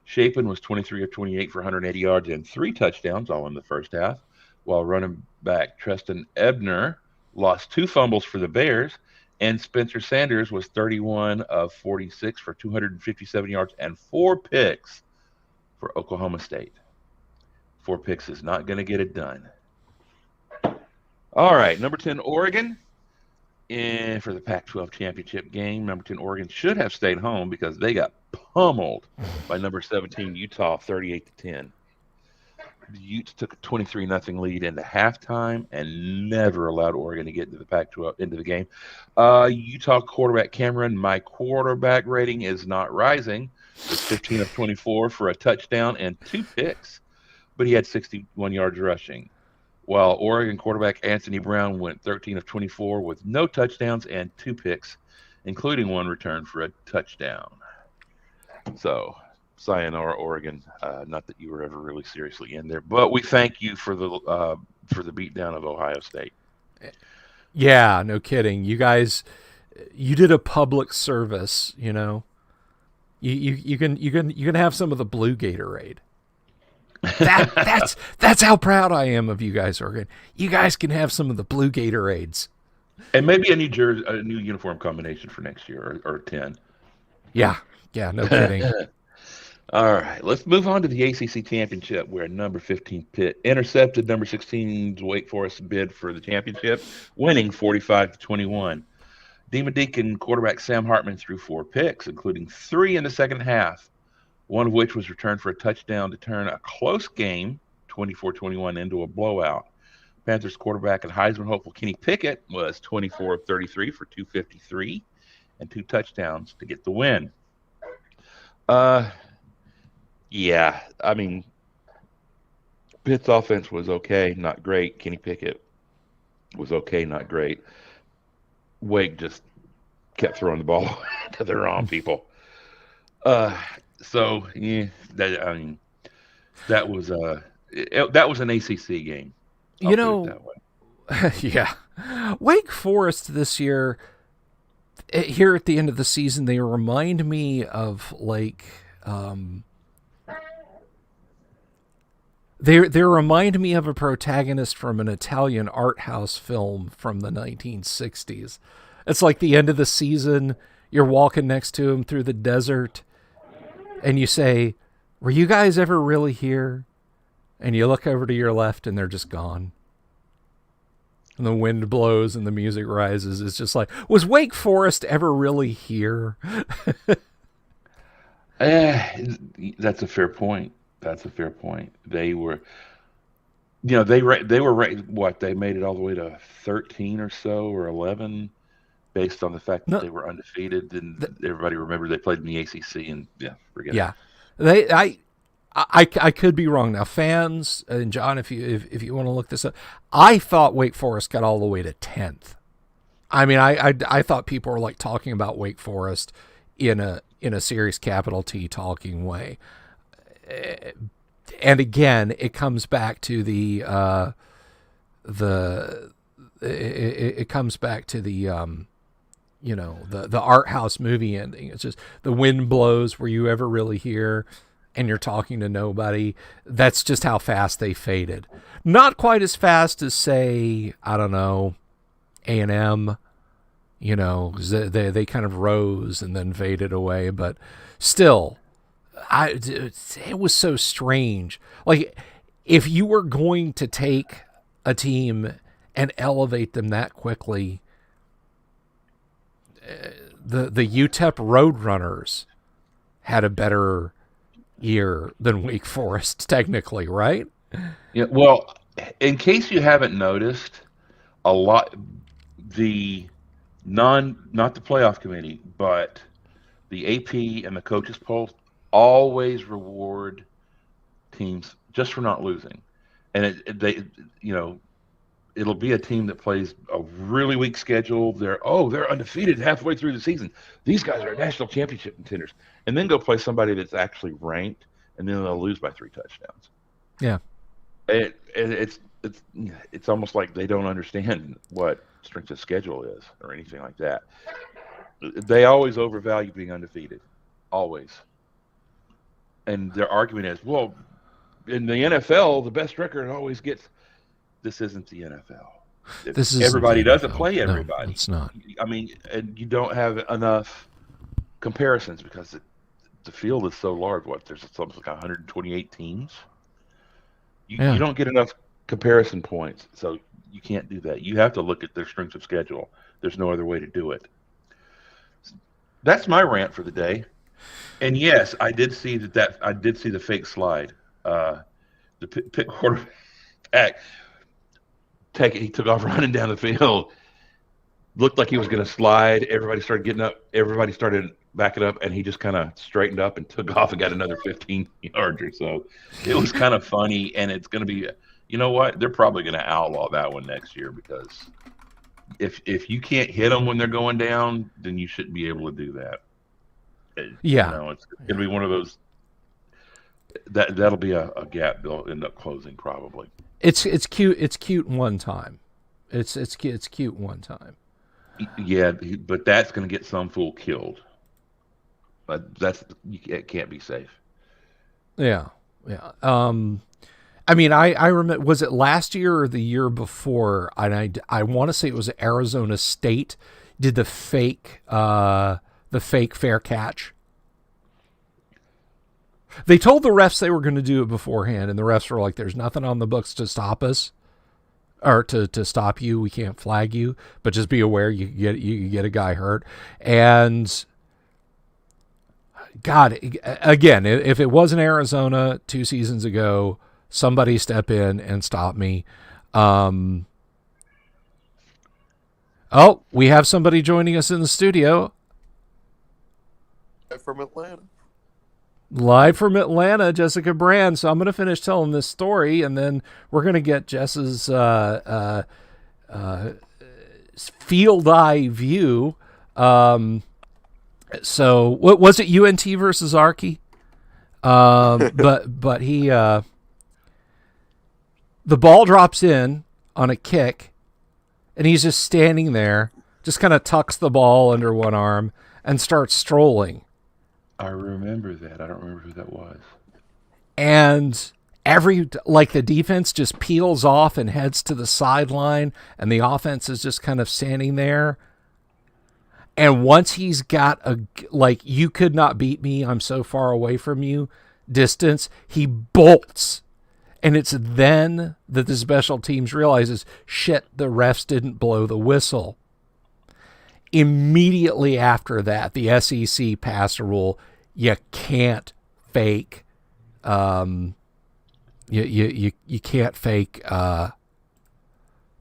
Shapen was 23 of 28 for 180 yards and 3 touchdowns, all in the first half, while running back Treston Ebner lost 2 fumbles for the Bears, and Spencer Sanders was 31 of 46 for 257 yards and 4 picks for Oklahoma State. 4 picks is not going to get it done. All right, number 10, Oregon. And for the Pac-12 championship game, number 10 Oregon should have stayed home because they got pummeled by number 17 Utah 38-10. The Utes took a 23-0 lead into halftime and never allowed Oregon to get into the Pac-12 into the game. Utah quarterback Cameron, my quarterback rating is not rising. It's 15 of 24 for a touchdown and 2 picks, but he had 61 yards rushing. While Oregon quarterback Anthony Brown went 13 of 24 with no touchdowns and 2 picks, including 1 return for a touchdown. So, sayonara, Oregon. Not that you were ever really seriously in there, but we thank you for the beatdown of Ohio State. Yeah, no kidding. You guys, you did a public service. You know, you can have some of the blue Gatorade. That's how proud I am of you guys, Oregon. You guys can have some of the blue Gatorades. And maybe a new uniform combination for next year, or 10. Yeah, no kidding. All right, let's move on to the ACC championship, where number 15 Pitt intercepted number 16's Wake Forest bid for the championship, winning 45-21. Demon Deacon quarterback Sam Hartman threw 4 picks, including 3 in the second half, one of which was returned for a touchdown to turn a close game, 24-21, into a blowout. Panthers quarterback and Heisman hopeful Kenny Pickett was 24 of 33 for 253 and 2 touchdowns to get the win. Yeah, I mean, Pitt's offense was okay, not great. Kenny Pickett was okay, not great. Wake just kept throwing the ball to the wrong people. So yeah, that was an ACC game. You know, yeah, Wake Forest this year. Here at the end of the season, they remind me of like they remind me of a protagonist from an Italian art house film from the 1960s. It's like the end of the season. You're walking next to him through the desert. And you say, were you guys ever really here? and you look over to your left and they're just gone. And the wind blows and the music rises. It's just like, was Wake Forest ever really here? That's a fair point. They were, they were what, they made it all the way to 13 or so, or 11, based on the fact that they were undefeated, and everybody remembered they played in the ACC, and forget it. I could be wrong now, fans, and John, if you want to look this up, I thought Wake Forest got all the way to 10th. I mean, I thought people were like talking about Wake Forest in a serious capital T talking way. And again, it comes back to the art house movie ending. It's just the wind blows. Were you ever really here? And you're talking to nobody. That's just how fast they faded. Not quite as fast as, say, I don't know, A&M. They kind of rose and then faded away. But still, it was so strange. Like, if you were going to take a team and elevate them that quickly, the UTEP Roadrunners had a better year than Wake Forest, technically, right? Yeah. Well, in case you haven't noticed, a lot not the playoff committee, but the AP and the coaches poll always reward teams just for not losing, and it'll be a team that plays a really weak schedule. They're undefeated halfway through the season. These guys are national championship contenders, and then go play somebody that's actually ranked, and then they'll lose by 3 touchdowns. Yeah, it's almost like they don't understand what strength of schedule is or anything like that. They always overvalue being undefeated, always. And their argument is, well, in the NFL, the best record always gets. This isn't the NFL. Everybody doesn't play everybody. No, it's not. I mean, and you don't have enough comparisons because the field is so large. There's something like 128 teams. You don't get enough comparison points, so you can't do that. You have to look at their strength of schedule. There's no other way to do it. That's my rant for the day. And yes, I did see that. I did see the fake slide. The Pitt quarterback. He took off running down the field. Looked like he was going to slide. Everybody started getting up. Everybody started backing up, and he just kind of straightened up and took off and got another 15 yards or so. It was kind of funny, and it's going to be, you know what? They're probably going to outlaw that one next year because if you can't hit them when they're going down, then you shouldn't be able to do that. It's going to be one of those. That'll be a gap they'll end up closing probably. It's cute. It's cute one time. It's cute one time. Yeah, but that's going to get some fool killed. But it can't be safe. Yeah. I mean, I remember. Was it last year or the year before? And I want to say it was Arizona State did the fake fair catch. They told the refs they were going to do it beforehand, and the refs were like, there's nothing on the books to stop us, or to stop you. We can't flag you, but just be aware you get a guy hurt. And God, again, if it wasn't Arizona 2 seasons ago, somebody step in and stop me. We have somebody joining us in the studio. From Atlanta. Live from Atlanta, Jessica Brand. So I'm going to finish telling this story, and then we're going to get Jess's field eye view. So what was it? UNT versus Archie. But he the ball drops in on a kick, and he's just standing there, just kind of tucks the ball under one arm and starts strolling. I remember that. I don't remember who that was. And the defense just peels off and heads to the sideline, and the offense is just kind of standing there. And once he's got you could not beat me, I'm so far away from you distance, he bolts And it's then that the special teams realizes, shit, the refs didn't blow the whistle. Immediately after that, the SEC passed a rule: you can't fake, you can't fake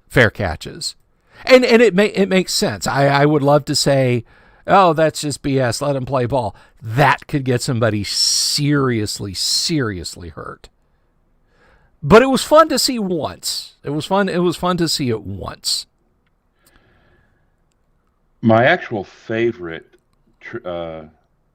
fair catches, and it makes sense. I would love to say, oh, that's just BS. Let him play ball. That could get somebody seriously hurt. But it was fun to see once. It was fun to see it once. My actual favorite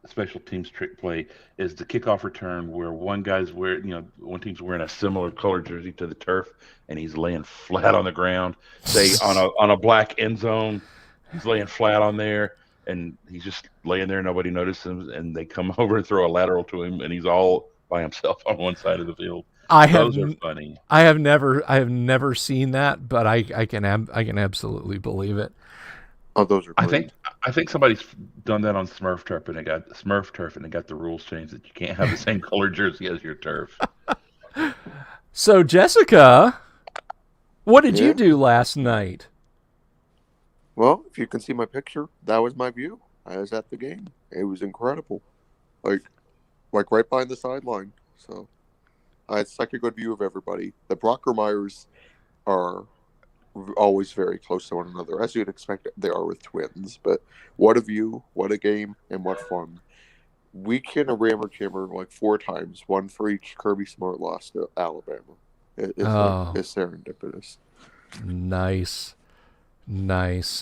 special teams trick play is the kickoff return where one team's wearing a similar color jersey to the turf, and he's laying flat on the ground. Say on a black end zone, he's laying flat on there, and he's just laying there. Nobody notices him, and they come over and throw a lateral to him, and he's all by himself on one side of the field. Those are funny. I have never seen that, but I can absolutely believe it. Oh, those are great. I think somebody's done that on Smurf turf, and they got the rules changed that you can't have the same color jersey as your turf. So, Jessica, what did you do last night? Well, if you can see my picture, that was my view. I was at the game. It was incredible, like right behind the sideline. So, it's like a good view of everybody. The Brockermeyers are always very close to one another, as you'd expect they are with twins. But what a view, what a game, and what fun. We can a Rammer Kimmer like 4 times, one for each Kirby Smart loss to Alabama. It's serendipitous. Nice.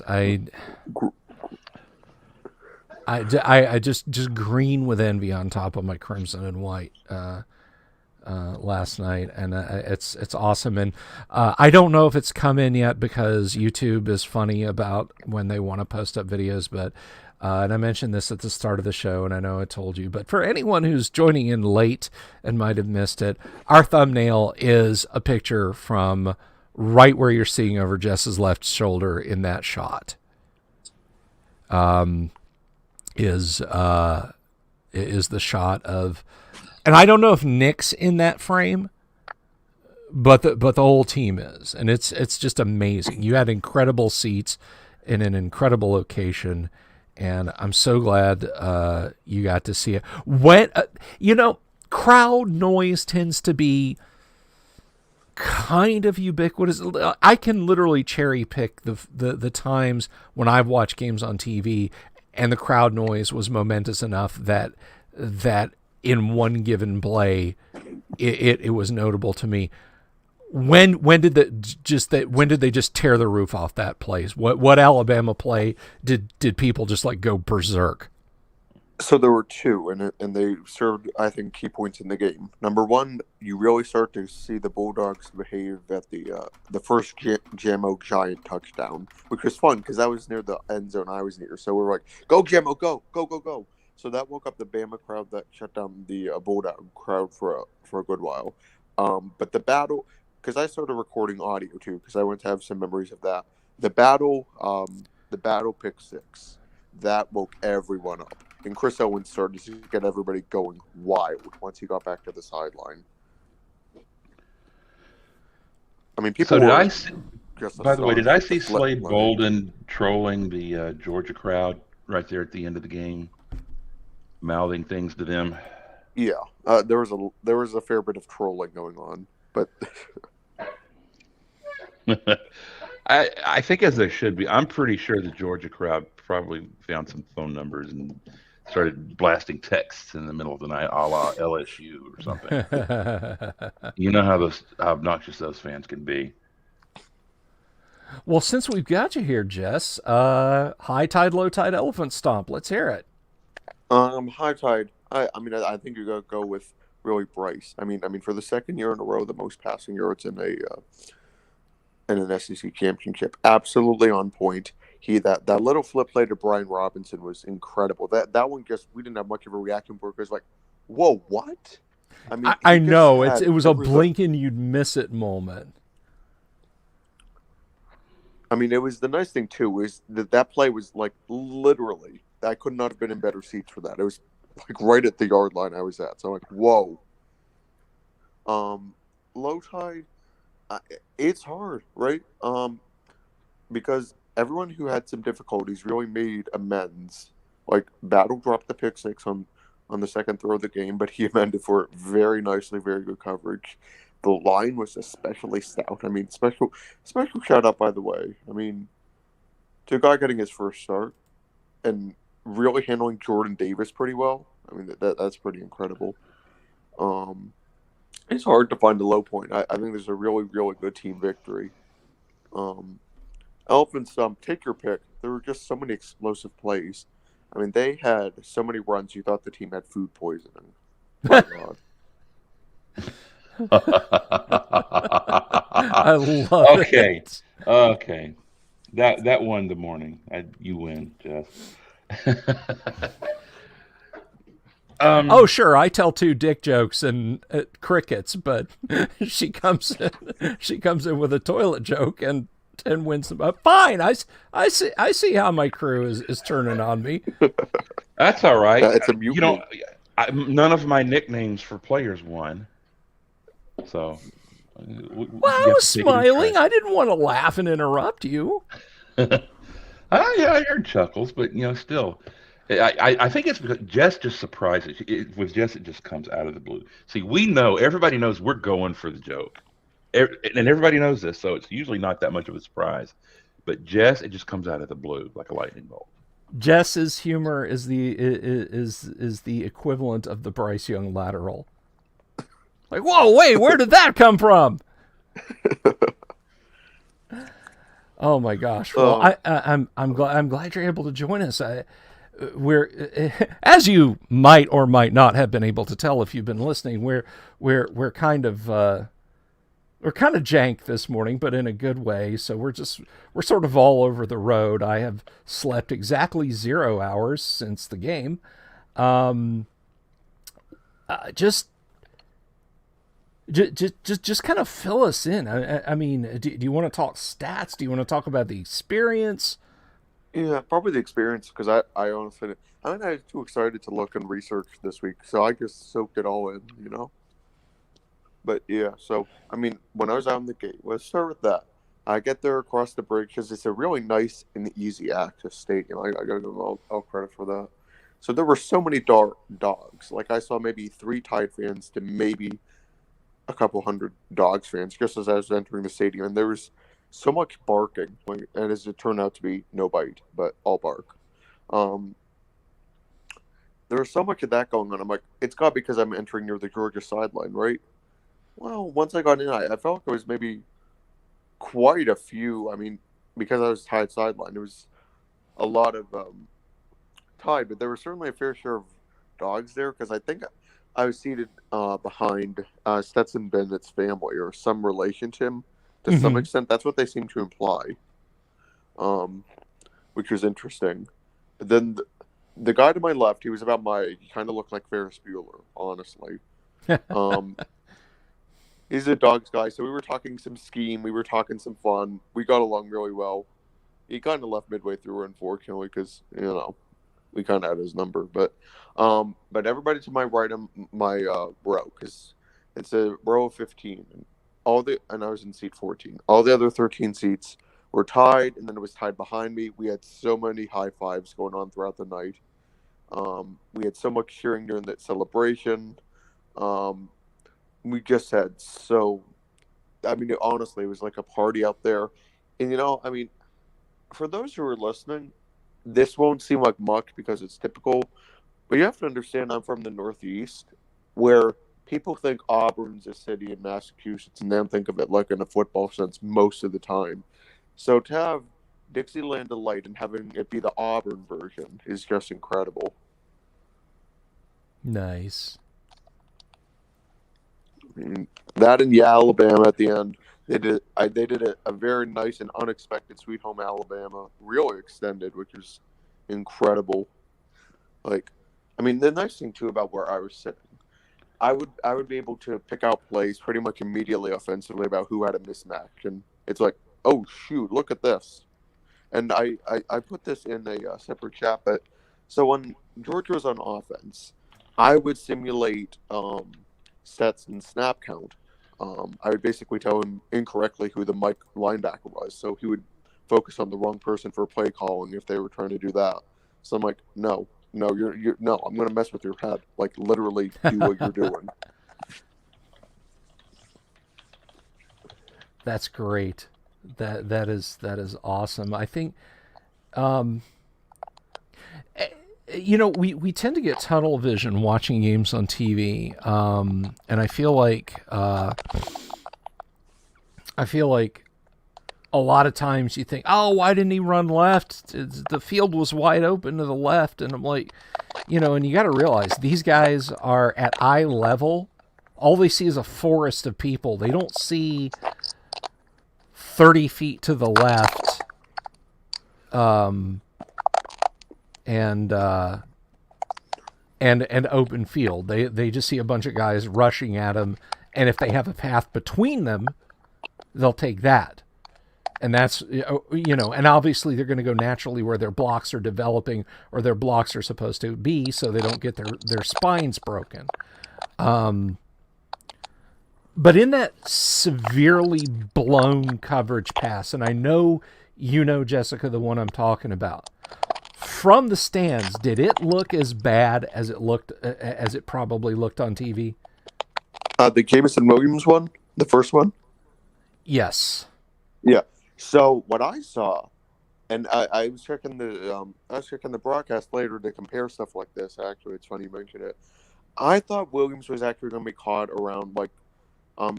I just green with envy on top of my crimson and white last night, and it's awesome. And I don't know if it's come in yet because YouTube is funny about when they want to post up videos, but and I mentioned this at the start of the show, and I know I told you, but for anyone who's joining in late and might have missed it, our thumbnail is a picture from right where you're seeing over Jess's left shoulder in that shot. Is the shot of, and I don't know if Nick's in that frame, but the whole team is, and it's just amazing. You had incredible seats in an incredible location, and I'm so glad you got to see it. When crowd noise tends to be kind of ubiquitous. I can literally cherry pick the times when I've watched games on TV and the crowd noise was momentous enough that in one given play it was notable to me. When did they just tear the roof off that place? What Alabama play did people just like go berserk? So there were 2, and they served, I think, key points in the game. Number 1, you really start to see the Bulldogs behave at the first Jammo Giant touchdown, which was fun because that was near the end zone I was near. So we were like, "Go Jammo, go, go, go, go!" So that woke up the Bama crowd that shut down the Bulldog crowd for a good while. But the battle, because I started recording audio too, because I want to have some memories of that. The battle pick 6, that woke everyone up. And Chris Owens started to get everybody going wild once he got back to the sideline. I mean, people. So by the way, did I see Slade Bolden trolling the Georgia crowd right there at the end of the game, mouthing things to them? Yeah, there was a fair bit of trolling going on, but I think as there should be. I'm pretty sure the Georgia crowd probably found some phone numbers and started blasting texts in the middle of the night, a la LSU or something. You know how obnoxious those fans can be. Well, since we've got you here, Jess, high tide, low tide, elephant stomp. Let's hear it. High tide. I think you're gonna go with really Bryce. I mean, for the second year in a row, the most passing yards in an SEC championship. Absolutely on point. That little flip play to Brian Robinson was incredible. That one we didn't have much of a reaction for it. It was like, whoa, what? I mean, I know it was a blink and you'd miss it moment. I mean, it was the nice thing too is that play was like literally. I could not have been in better seats for that. It was like right at the yard line I was at. So I'm like, whoa. low tide, it's hard, right? Because everyone who had some difficulties really made amends. Like Battle dropped the pick six on the second throw of the game, but he amended for it very nicely, very good coverage. The line was especially stout. I mean, special shout out by the way. I mean, to a guy getting his first start and really handling Jordan Davis pretty well. I mean, that's pretty incredible. It's hard to find a low point. I think there's a really, really good team victory. Elephants, take your pick. There were just so many explosive plays. I mean, they had so many runs you thought the team had food poisoning. My God. I love it. Okay. That won the morning. You win, Jeff. Oh, sure. I tell 2 dick jokes and crickets, but she comes in with a toilet joke and wins them up. Fine. I see how my crew is turning on me. That's all right. It's a mutiny. None of my nicknames for players won. So. Well, I was smiling. I didn't want to laugh and interrupt you. Yeah, I heard chuckles, but still. I think it's because Jess just surprises. With Jess, it just comes out of the blue. See, everybody knows we're going for the joke. And everybody knows this, so it's usually not that much of a surprise. But Jess, it just comes out of the blue like a lightning bolt. Jess's humor is the equivalent of the Bryce Young lateral. Like, whoa, wait, where did that come from? Oh my gosh! Well, I'm glad you're able to join us. We're, as you might or might not have been able to tell if you've been listening, we're kind of jank this morning, but in a good way. So we're sort of all over the road. I have slept exactly 0 hours since the game. Just kind of fill us in. I mean, do you want to talk stats? Do you want to talk about the experience? Yeah, probably the experience, because I honestly, I'm not too excited to look and research this week, so I just soaked it all in, But yeah, so, I mean, when I was out in the gate, let's start with that. I get there across the bridge because it's a really nice and easy access stadium. I gotta give them all credit for that. So there were so many dogs. Like, I saw maybe 3 Tide fans to maybe a couple hundred Dogs fans just as I was entering the stadium, and there was so much barking, and as it turned out to be, no bite, but all bark. There was so much of that going on. I'm like, it's got because I'm entering near the Georgia sideline, right? Well, once I got in, I felt like it was maybe quite a few. I mean, because I was Tide sideline, there was a lot of Tide, but there was certainly a fair share of Dogs there, because I think I was seated behind Stetson Bennett's family, or some relation to him. To some extent, that's what they seem to imply, which was interesting. But then the guy to my left, he was about my age. He kind of looked like Ferris Bueller, honestly. He's a Dogs guy, so we were talking some scheme. We were talking some fun. We got along really well. He kind of left midway through, unfortunately, because, we kind of had his number. But everybody to my right, my row, because it's a row of 15. And I was in seat 14. All the other 13 seats were Tide, and then it was Tide behind me. We had so many high fives going on throughout the night. We had so much cheering during that celebration. We just had honestly, it was like a party out there. And, for those who are listening, this won't seem like much because it's typical, but you have to understand I'm from the Northeast, where people think Auburn's a city in Massachusetts, and they think of it like in a football sense most of the time. So to have Dixieland Delight and having it be the Auburn version is just incredible. Nice. That and Alabama at the end, they did a very nice and unexpected Sweet Home Alabama, really extended, which was incredible. The nice thing too about where I was sitting, I would be able to pick out plays pretty much immediately offensively about who had a mismatch, and it's like, oh shoot, look at this. And I put this in a separate chat, but so when Georgia was on offense, I would simulate Stetson's snap count, I would basically tell him incorrectly who the Mike linebacker was, so he would focus on the wrong person for play calling if they were trying to do that. So I'm like, no, you're no, I'm gonna mess with your head. Like literally do what you're doing. That's great. That is awesome. I think, we tend to get tunnel vision watching games on TV, and I feel like a lot of times you think, oh, why didn't he run left? The field was wide open to the left, and I'm like, and you got to realize these guys are at eye level. All they see is a forest of people. They don't see 30 feet to the left, and open field. They just see a bunch of guys rushing at them, and if they have a path between them, they'll take that. And that's, and obviously they're going to go naturally where their blocks are developing or their blocks are supposed to be, so they don't get their spines broken. But in that severely blown coverage pass, and I know Jessica, the one I'm talking about, from the stands, did it look as bad as it probably looked on TV? The Jamison Williams one, the first one. Yes. Yeah. So what I saw, and I was checking the broadcast later to compare stuff like this. Actually, it's funny you mentioned it. I thought Williams was actually going to be caught around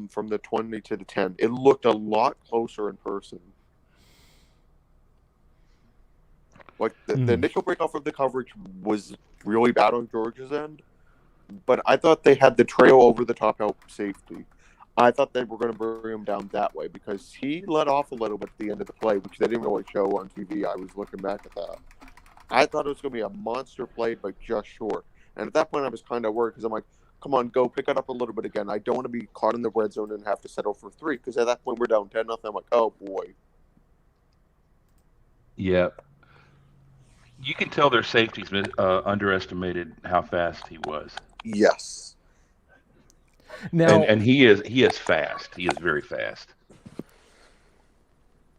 from the 20 to the 10. It looked a lot closer in person. Like the initial breakoff of the coverage was really bad on Georgia's end, but I thought they had the trail over the top help safety. I thought they were going to bring him down that way because he let off a little bit at the end of the play, which they didn't really show on TV. I was looking back at that. I thought it was going to be a monster play, but just short. And at that point, I was kind of worried because I'm like, come on, go pick it up a little bit again. I don't want to be caught in the red zone and have to settle for 3 because at that point, we're down 10-0. I'm like, oh, boy. Yeah. You can tell their safeties underestimated how fast he was. Yes. Now, and he is fast. He is very fast.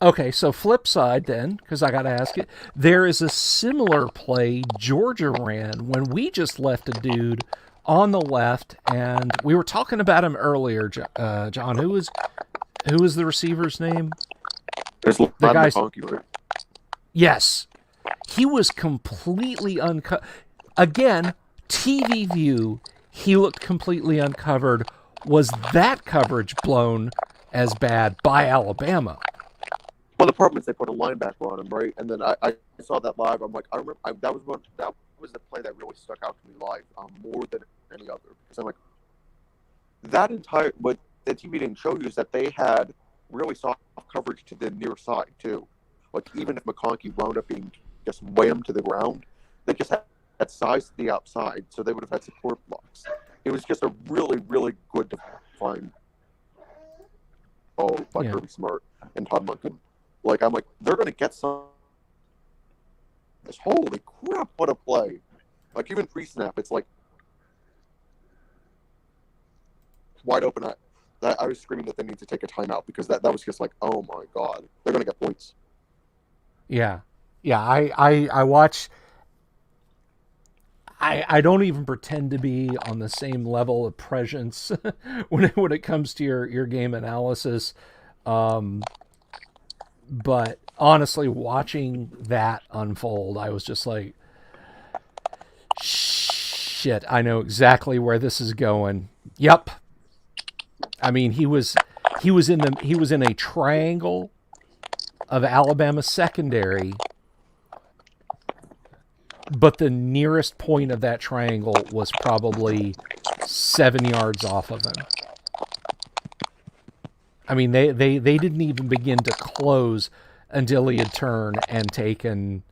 Okay, so flip side then, because I got to ask it. There is a similar play Georgia ran when we just left a dude on the left, and we were talking about him earlier. John, who was the receiver's name? There's the guy's. Yes, he was completely uncut. Again, TV view. He looked completely uncovered. Was that coverage blown as bad by Alabama? Well, the problem is they put a linebacker on him, right? And then I saw that live. I'm like, I remember that was the play that really stuck out to me live more than any other. Because I'm like, what the TV didn't show you is that they had really soft coverage to the near side too. Like even if McConkey wound up being just whammed to the ground, they just had size to the outside, so they would have had support blocks. It was just a really, really good defined Kirby Smart and Todd Monken. Like, I'm like, they're going to get some. Holy crap, what a play. Like, even pre-snap, it's like wide open. I was screaming that they need to take a timeout because that was just like, oh my God, they're going to get points. Yeah. Yeah, I watch. I don't even pretend to be on the same level of prescience when it comes to your game analysis. But honestly, watching that unfold, I was just like, shit, I know exactly where this is going. Yep. I mean, he was in a triangle of Alabama secondary, but the nearest point of that triangle was probably 7 yards off of him. I mean, they didn't even begin to close until he had turned and taken,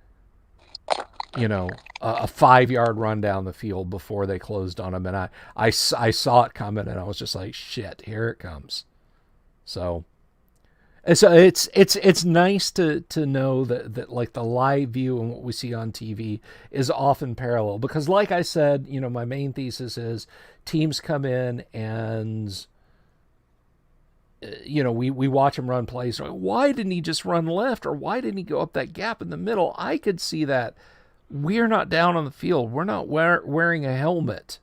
a 5-yard run down the field before they closed on him. And I saw it coming, and I was just like, shit, here it comes. So it's nice to know that like the live view and what we see on TV is often parallel, because like I said, my main thesis is teams come in and we watch him run plays. Why didn't he just run left, or why didn't he go up that gap in the middle? I could see that. We're not down on the field. We're not wearing a helmet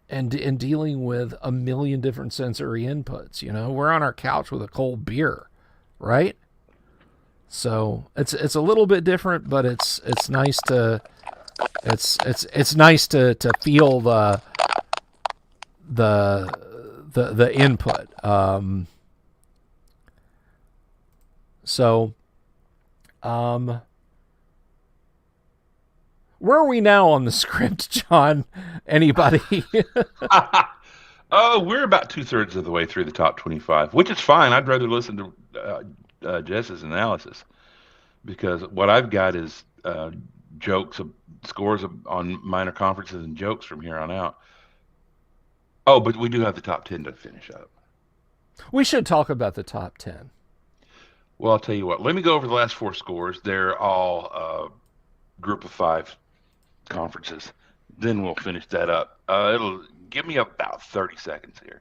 and dealing with a million different sensory inputs. We're on our couch with a cold beer, right? So it's a little bit different, but it's nice to it's nice to feel the input. Where are we now on the script, John? Anybody? We're about 2/3 of the way through the top 25, which is fine. I'd rather listen to Jess's analysis, because what I've got is scores on minor conferences and jokes from here on out. Oh, but we do have the top 10 to finish up. We should talk about the top 10. Well, I'll tell you what. Let me go over the last 4 scores. They're all group of 5 conferences. Then we'll finish that up. It'll give me about 30 seconds here.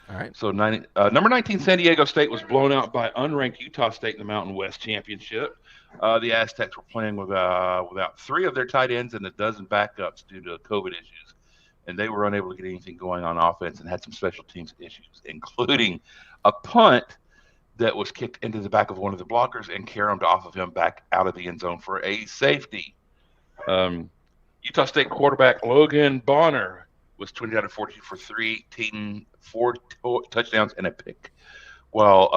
All right. So number 19, San Diego State was blown out by unranked Utah State in the Mountain West Championship. The Aztecs were playing without 3 of their tight ends and a dozen backups due to COVID issues, and they were unable to get anything going on offense and had some special teams issues, including a punt that was kicked into the back of one of the blockers and caromed off of him back out of the end zone for a safety. Utah State quarterback Logan Bonner was 29 of 42 for 3, 4 touchdowns and a pick, while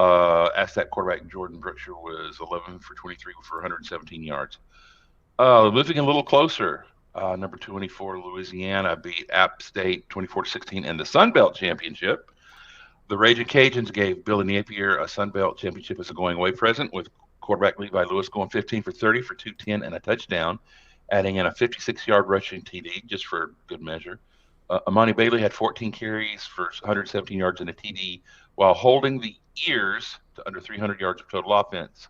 Aztec quarterback Jordan Brookshire was 11 for 23 for 117 yards. Moving a little closer, number 24 Louisiana beat App State 24-16 in the Sun Belt Championship. The Raging Cajuns gave Billy Napier a Sun Belt Championship as a going-away present, with quarterback Levi Lewis going 15 for 30 for 210 and a touchdown, adding in a 56-yard rushing TD just for good measure. Amani Bailey had 14 carries for 117 yards and a TD, while holding the ears to under 300 yards of total offense.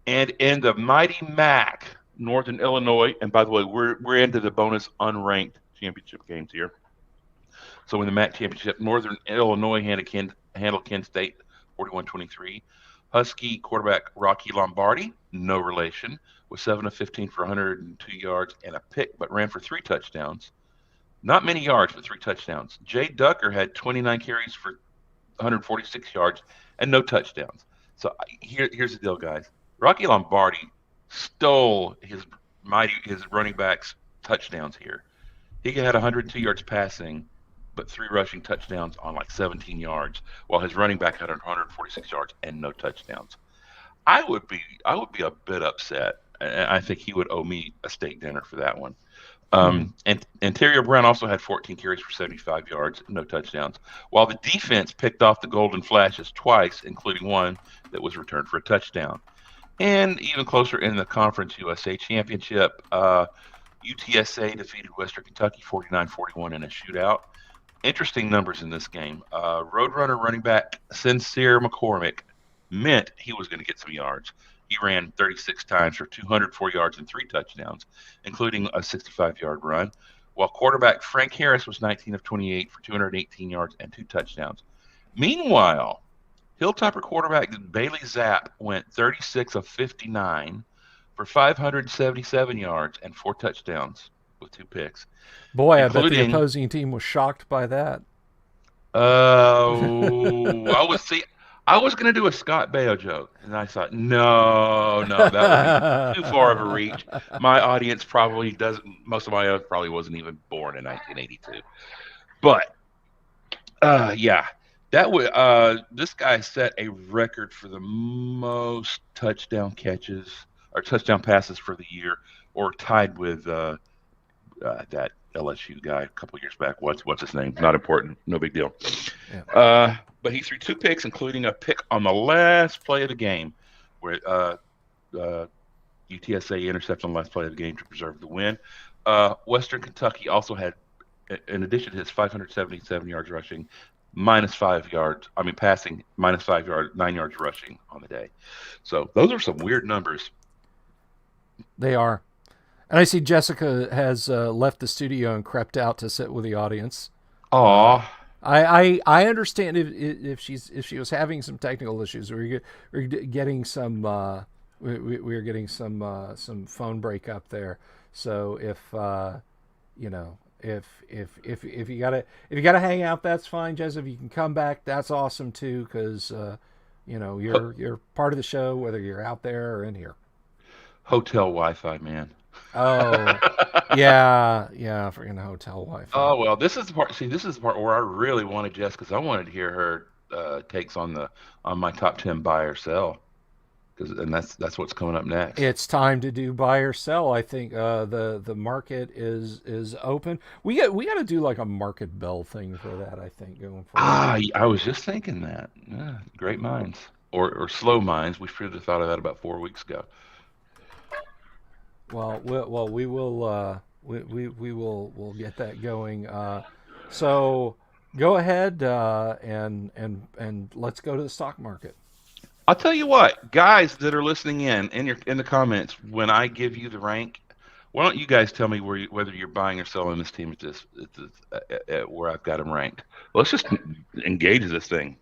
And in the mighty MAC, Northern Illinois, and by the way, we're into the bonus unranked championship games here. So in the MAC championship, Northern Illinois handled Kent State 41-23. Husky quarterback Rocky Lombardi, no relation, was 7 of 15 for 102 yards and a pick, but ran for 3 touchdowns. Not many yards, but 3 touchdowns. Jay Ducker had 29 carries for 146 yards and no touchdowns. So here's the deal, guys. Rocky Lombardi stole his running backs' touchdowns here. He had 102 yards passing, but 3 rushing touchdowns on like 17 yards, while his running back had 146 yards and no touchdowns. I would be a bit upset. I think he would owe me a steak dinner for that one. And Ontario Brown also had 14 carries for 75 yards, no touchdowns, while the defense picked off the Golden Flashes twice, including one that was returned for a touchdown. And even closer in the Conference USA Championship, UTSA defeated Western Kentucky 49-41 in a shootout. Interesting numbers in this game. Roadrunner running back Sincere McCormick meant he was going to get some yards. He ran 36 times for 204 yards and 3 touchdowns, including a 65-yard run, while quarterback Frank Harris was 19 of 28 for 218 yards and 2 touchdowns. Meanwhile, Hilltopper quarterback Bailey Zapp went 36 of 59 for 577 yards and 4 touchdowns with 2 picks. Boy, I bet the opposing team was shocked by that. I was going to do a Scott Baio joke, and I thought, no, that would be too far of a reach. My audience probably doesn't, most of my audience probably wasn't even born in 1982. But, yeah, that would, this guy set a record for the most touchdown catches or touchdown passes for the year, or tied with that LSU guy a couple years back. What's his name? Not important. No big deal. Yeah. But he threw 2 picks, including a pick on the last play of the game, where UTSA intercepted on the last play of the game to preserve the win. Western Kentucky also had, in addition to his 577 yards rushing, passing, minus 5 yards, 9 yards rushing on the day. So those are some weird numbers. They are. And I see Jessica has left the studio and crept out to sit with the audience. Aw. I understand if she was having some technical issues. We're getting some we're getting some phone breakup there. So if you know if you gotta hang out, that's fine, Jez. If you can come back, that's awesome too, because you're part of the show whether you're out there or in here. Hotel Wi-Fi, man. Oh, yeah, freaking hotel Wi-Fi. Oh well, this is the part. See, this is the part where I really wanted Jess because I wanted to hear her takes on my top 10 buy or sell, and that's what's coming up next. It's time to do buy or sell. I think the market is open. We got to do like a market bell thing for that. I think going forward. I was just thinking that. Yeah, great minds or slow minds. We should have thought of that about 4 weeks ago. Well, we will we'll get that going. So go ahead and let's go to the stock market. I'll tell you what, guys that are listening in the comments when I give you the rank, why don't you guys tell me whether you're buying or selling this team at where I've got them ranked. Let's just engage this thing.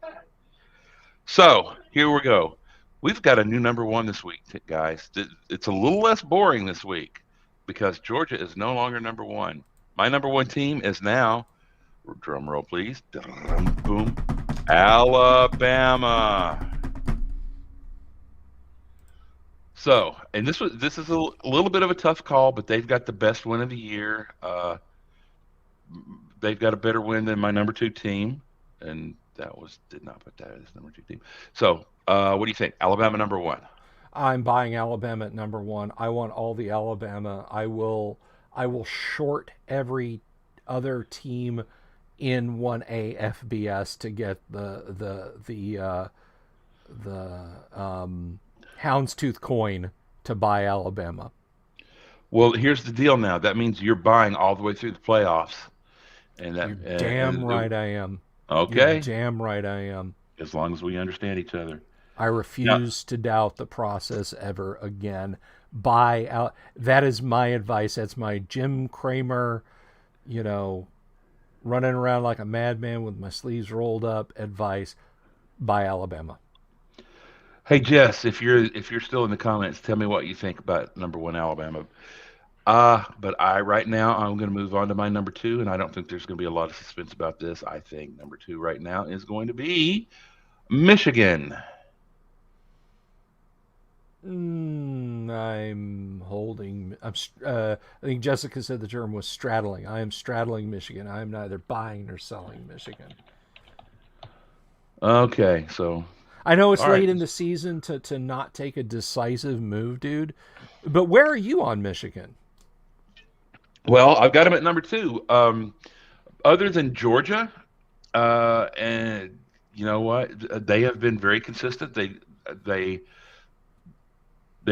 So here we go. We've got a new number one this week, guys. It's a little less boring this week because Georgia is no longer number one. My number one team is now, drum roll please, boom, Alabama. So, and this is a little bit of a tough call, but they've got the best win of the year. They've got a better win than my number two team, and did not put that as number two team. So, what do you think? Alabama number one. I'm buying Alabama at number one. I want all the Alabama. I will short every other team in 1A FBS to get the Houndstooth coin to buy Alabama. Well, here's the deal now. That means you're buying all the way through the playoffs. Right I am. Okay. You're damn right I am. As long as we understand each other. I refuse to doubt the process ever again. Buy out. That is my advice. That's my Jim Cramer, running around like a madman with my sleeves rolled up advice. Buy Alabama. Hey Jess, if you're still in the comments, tell me what you think about number one Alabama. But right now I'm going to move on to my number two, and I don't think there's going to be a lot of suspense about this. I think number two right now is going to be Michigan. I'm holding. I think Jessica said the term was straddling. I am straddling Michigan. I am neither buying nor selling Michigan. Okay, so I know it's late in the season to not take a decisive move, dude. But where are you on Michigan? Well, I've got them at number two. Other than Georgia, and you know what? They have been very consistent. They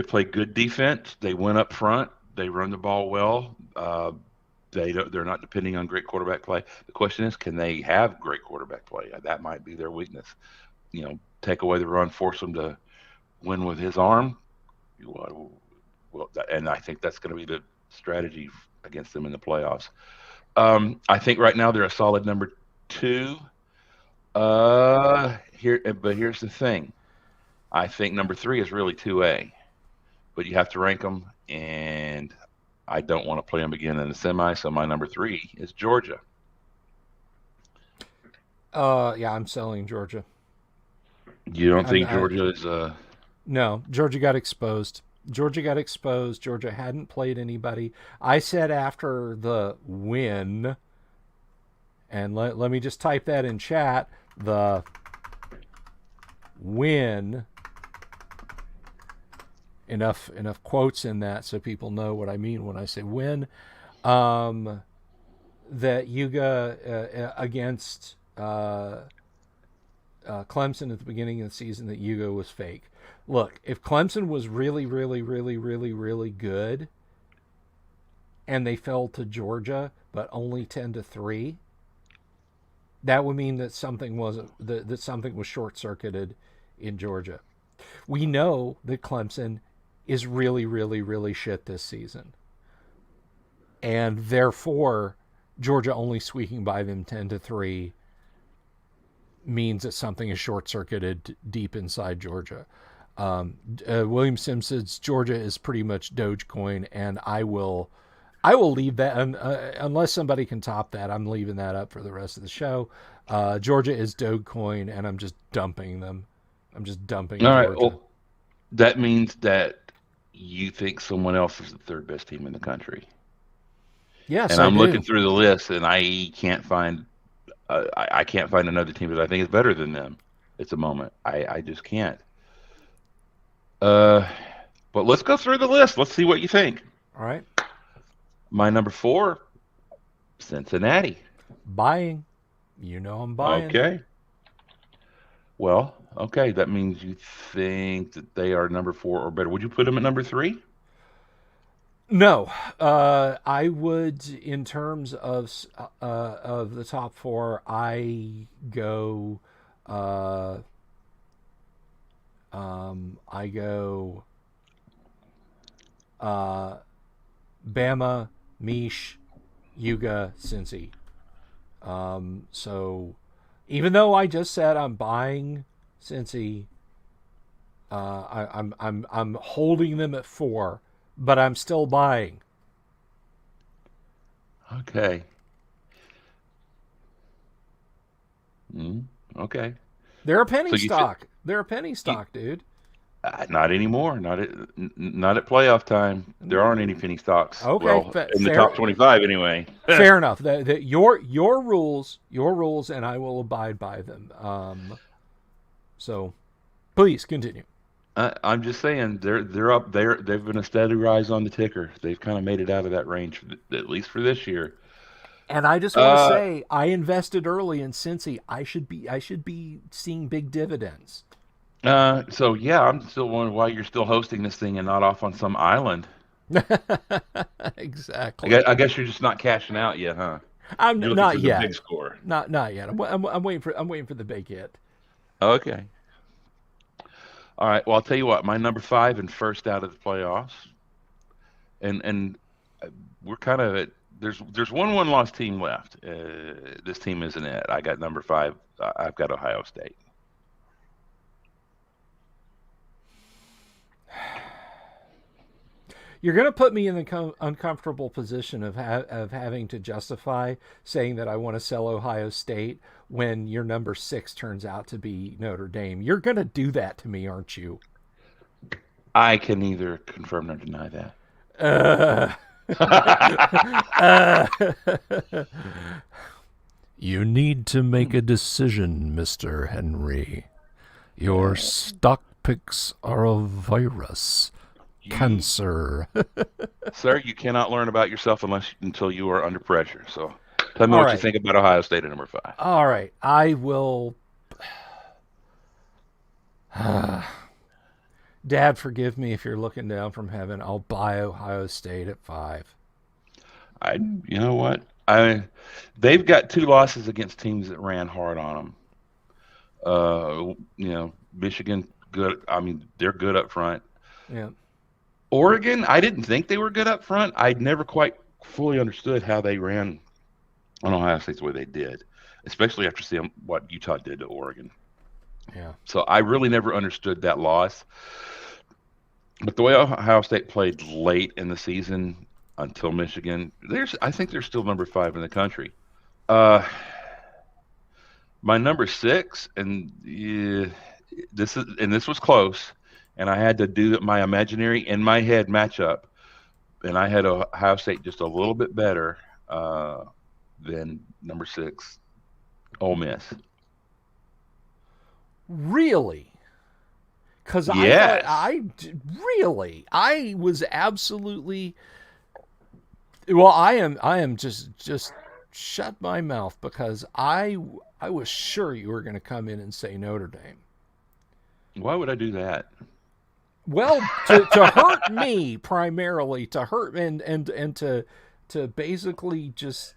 play good defense. They win up front. They run the ball well. They're not depending on great quarterback play. The question is, can they have great quarterback play? That might be their weakness. Take away the run, force them to win with his arm. Well, and I think that's going to be the strategy against them in the playoffs. I think right now they're a solid number two. But here's the thing. I think number three is really 2A. But you have to rank them, and I don't want to play them again in the semi, so my number three is Georgia. Yeah, I'm selling Georgia. You don't think Georgia is... No, Georgia got exposed. Georgia hadn't played anybody. I said after the win, and let me just type that in chat, the win... Enough quotes in that so people know what I mean when I say win. That Yuga against Clemson at the beginning of the season, that Yuga was fake. Look, if Clemson was really, really, really, really, really good, and they fell to Georgia, but only 10-3, that would mean that something was short circuited in Georgia. We know that Clemson is really, really, really shit this season. And therefore, Georgia only squeaking by them 10-3 means that something is short-circuited deep inside Georgia. William Sims says Georgia is pretty much Dogecoin, and I will leave that unless somebody can top that. I'm leaving that up for the rest of the show. Georgia is Dogecoin, and I'm just dumping them. I'm just dumping All Georgia. right. Well, that means that you think someone else is the third best team in the country. Yes, And I I'm do. looking through the list, and I can't find I can't find another team that I think is better than them at the moment. I just can't. But let's go through the list. Let's see what you think. All right. My number 4, Cincinnati. Buying. You know I'm buying. Okay. Well, okay. That means you think that they are number 4 or better. Would you put them at number 3? No, I would, in terms of the top 4, I go Bama, Mish, Yuga, Cincy. So even though I just said I'm buying Cincy, I'm holding them at 4, but I'm still buying. Okay. Okay. They're a penny So you stock. They're a penny stock, dude. Not anymore. Not at playoff time. There aren't any penny stocks. Okay, Well, in the top 25 anyway. Fair enough. Your rules, and I will abide by them. So, please continue. I'm just saying they're up there. They've been a steady rise on the ticker. They've kind of made it out of that range, at least for this year. And I just want to say, I invested early in Cincy. I should be seeing big dividends. So yeah, I'm still wondering why you're still hosting this thing and not off on some island. Exactly. I guess you're just not cashing out yet, huh? I'm You're looking not for yet. The big score. Not yet. I'm waiting for the big hit. Okay. All right. Well, I'll tell you what. My number 5 and first out of the playoffs, and we're kind of at there's one loss team left. This team isn't it. I got number 5. I've got Ohio State. You're going to put me in the uncomfortable position of having to justify saying that I want to sell Ohio State when your number 6 turns out to be Notre Dame. You're going to do that to me, aren't you? I can neither confirm nor deny that. You need to make a decision, Mr. Henry. Your stock picks are a virus. Cancer. Sir, you cannot learn about yourself until you are under pressure. So tell me All what right. you think about Ohio State at number 5. All right. I will. Dad, forgive me if you're looking down from heaven. I'll buy Ohio State at 5. You know what? They've got 2 losses against teams that ran hard on them. Michigan, good. I mean, they're good up front. Yeah. Oregon, I didn't think they were good up front. I'd never quite fully understood how they ran on Ohio State the way they did, especially after seeing what Utah did to Oregon. Yeah. So I really never understood that loss. But the way Ohio State played late in the season until Michigan, I think they're still number 5 in the country. My number 6, and this was close. And I had to do my imaginary in my head matchup, and I had Ohio State just a little bit better than number 6, Ole Miss. Really? Because yes. I was absolutely. Well, I am just shut my mouth because I was sure you were going to come in and say Notre Dame. Why would I do that? Well, to hurt me primarily, to hurt and to basically just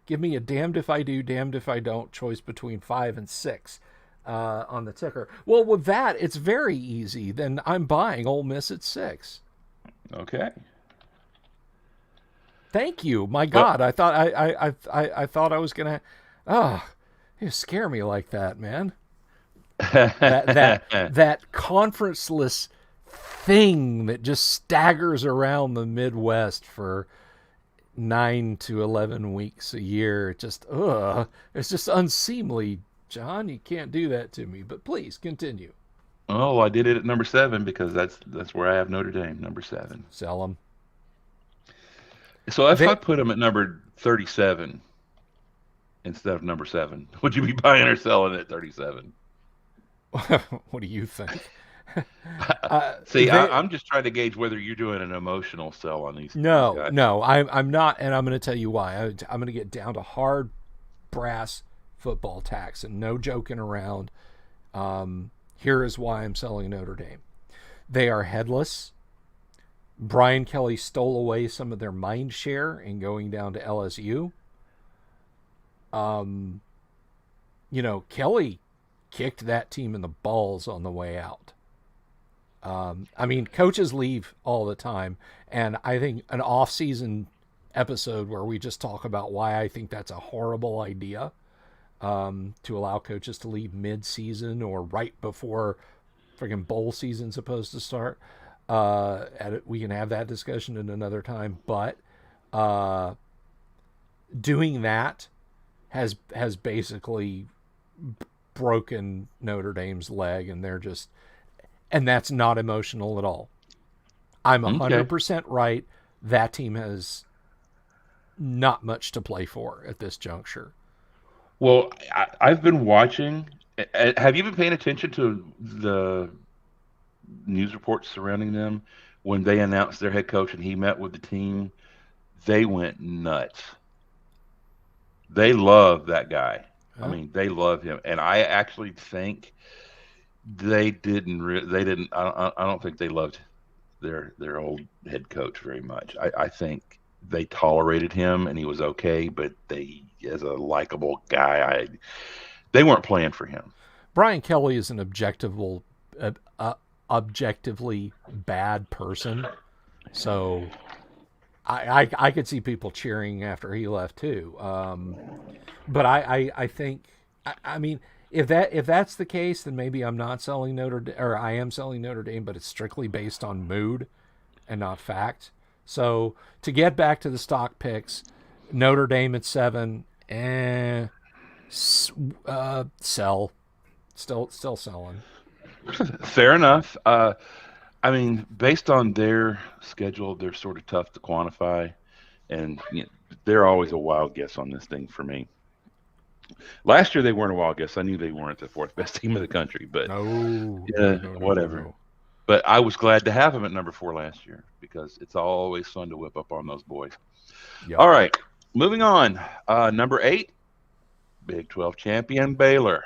give me a damned if I do, damned if I don't choice between 5 and 6 on the ticker. Well, with that, it's very easy. Then I'm buying Ole Miss at 6. Okay. Thank you. My God, I thought I thought I was gonna. You scare me like that, man. That conferenceless thing that just staggers around the Midwest for 9 to 11 weeks a year. It's just unseemly, John. You can't do that to me. But please continue. Oh, I did it at number 7 because that's where I have Notre Dame, number 7. Sell them. So if I put them at number 37 instead of number 7, would you be buying or selling at 37? What do you think? See, I'm just trying to gauge whether you're doing an emotional sell on these. No, guys. no, I'm not, and I'm going to tell you why. I'm going to get down to hard brass football tacks and no joking around. Here is why I'm selling Notre Dame. They are headless. Brian Kelly stole away some of their mind share in going down to LSU. Kelly kicked that team in the balls on the way out. Coaches leave all the time, and I think an off-season episode where we just talk about why I think that's a horrible idea, to allow coaches to leave mid-season or right before friggin' bowl season's supposed to start. We can have that discussion at another time, but doing that has basically broken Notre Dame's leg, and that's not emotional at all. I'm 100% right. That team has not much to play for at this juncture. Well, I've been watching. Have you been paying attention to the news reports surrounding them? When they announced their head coach and he met with the team, they went nuts. They love that guy. Huh? I mean, they love him, and I actually think they didn't. I don't think they loved their old head coach very much. I think they tolerated him, and he was okay. But as a likable guy, they weren't playing for him. Brian Kelly is an objectively bad person, so I could see people cheering after he left too. But I think, I mean, if that's the case, then maybe I'm not selling I am selling Notre Dame, but it's strictly based on mood and not fact. So to get back to the stock picks, Notre Dame at 7, sell, still selling. Fair enough. Based on their schedule, they're sort of tough to quantify, and they're always a wild guess on this thing for me. Last year they weren't a wild guess. I knew they weren't the 4th best team in the country, but whatever. No. But I was glad to have them at number 4 last year because it's always fun to whip up on those boys. Yep. All right, moving on. Number 8, Big 12 champion Baylor.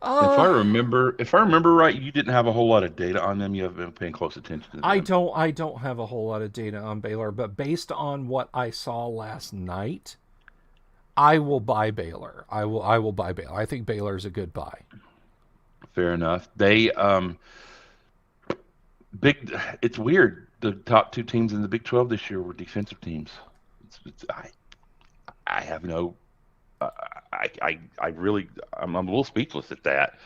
If I remember right, you didn't have a whole lot of data on them. You haven't been paying close attention to them. I don't have a whole lot of data on Baylor, but based on what I saw last night, I will buy Baylor. I will buy Baylor. I think Baylor is a good buy. Fair enough. They it's weird. The top 2 teams in the Big 12 this year were defensive teams. I have no. I'm a little speechless at that.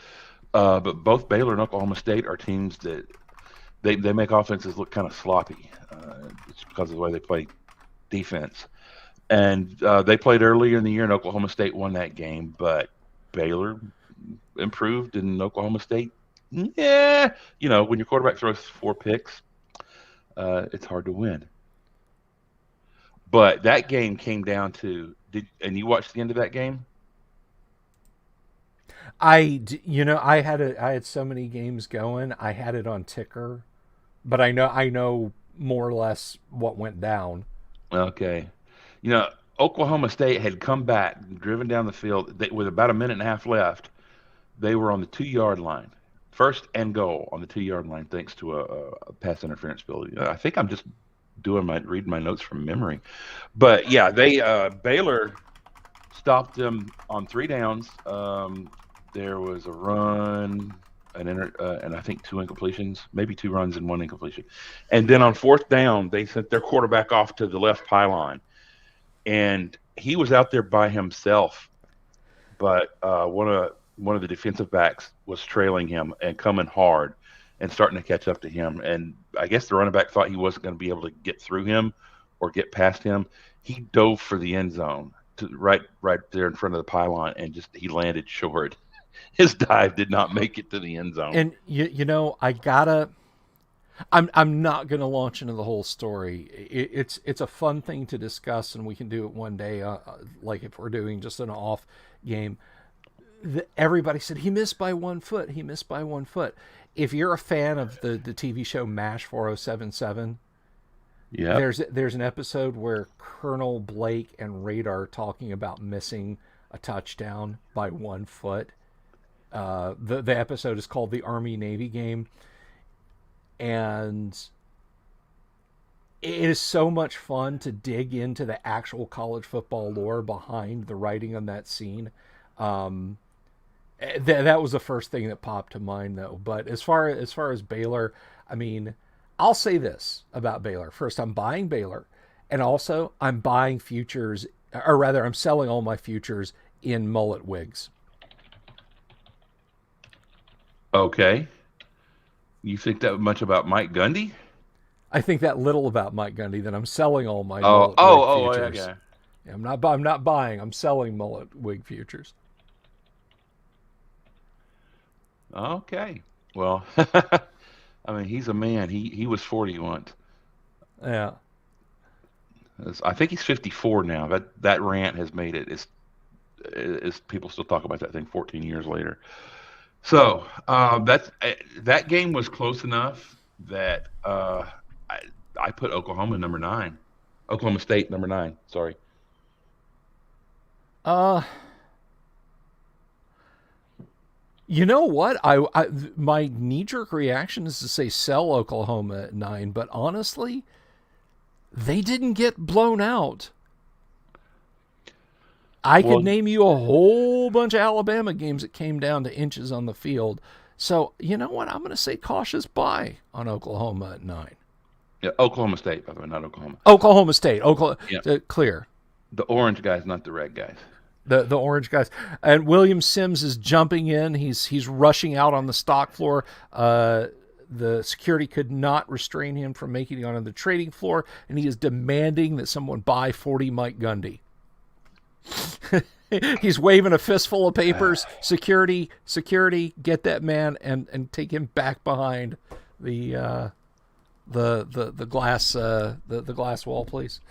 But both Baylor and Oklahoma State are teams that they make offenses look kind of sloppy. It's because of the way they play defense. And they played earlier in the year, and Oklahoma State won that game. But Baylor improved, and Oklahoma State, when your quarterback throws 4 picks, it's hard to win. But that game came down to and you watched the end of that game? I had so many games going. I had it on ticker, but I know more or less what went down. Okay. Oklahoma State had come back, driven down the field with about a minute and a half left. They were on the 2-yard line, 1st and goal on the 2-yard line, thanks to a pass interference penalty. I think I'm just reading my notes from memory, but yeah, Baylor stopped them on 3 downs. There was a run, and I think 2 incompletions, maybe 2 runs and 1 incompletion, and then on 4th down they sent their quarterback off to the left pylon, and he was out there by himself, but one of the defensive backs was trailing him and coming hard and starting to catch up to him. And I guess the running back thought he wasn't going to be able to get through him or get past him. He dove for the end zone right there in front of the pylon, and just he landed short. His dive did not make it to the end zone. And I'm not gonna launch into the whole story. It's a fun thing to discuss, and we can do it one day, like if we're doing just an off game. Everybody said he missed by 1 foot. He missed by 1 foot. If you're a fan of the TV show MASH 4077, Yeah. there's an episode where Colonel Blake and Radar are talking about missing a touchdown by 1 foot. The episode is called The Army-Navy Game. And it is so much fun to dig into the actual college football lore behind the writing on that scene. That was the first thing that popped to mind, though. But as far as Baylor, I mean, I'll say this about Baylor. First, I'm buying Baylor, and also I'm buying futures, or rather, I'm selling all my futures in mullet wigs. Okay. You think that much about Mike Gundy? I think that little about Mike Gundy that I'm selling all my Oh, mullet wig futures. okay. Yeah, I'm not buying. I'm selling mullet wig futures. Okay. Well, I mean, he's a man. He was 40 once. Yeah. I think he's 54 now. That rant has made it. Is people still talk about that thing 14 years later? So that game was close enough that I put Oklahoma number 9, Oklahoma State number 9. Sorry. You know what? I my knee-jerk reaction is to say sell Oklahoma at 9, but honestly, they didn't get blown out. I could name you a whole bunch of Alabama games that came down to inches on the field. So, you know what? I'm going to say cautious buy on Oklahoma at 9. Yeah, Oklahoma State, by the way, not Oklahoma. Oklahoma State. Clear. The orange guys, not the red guys. The orange guys. And William Sims is jumping in. He's rushing out on the stock floor. The security could not restrain him from making it onto the trading floor, and he is demanding that someone buy 40 Mike Gundy. He's waving a fistful of papers. Security, get that man and take him back behind the glass wall, please.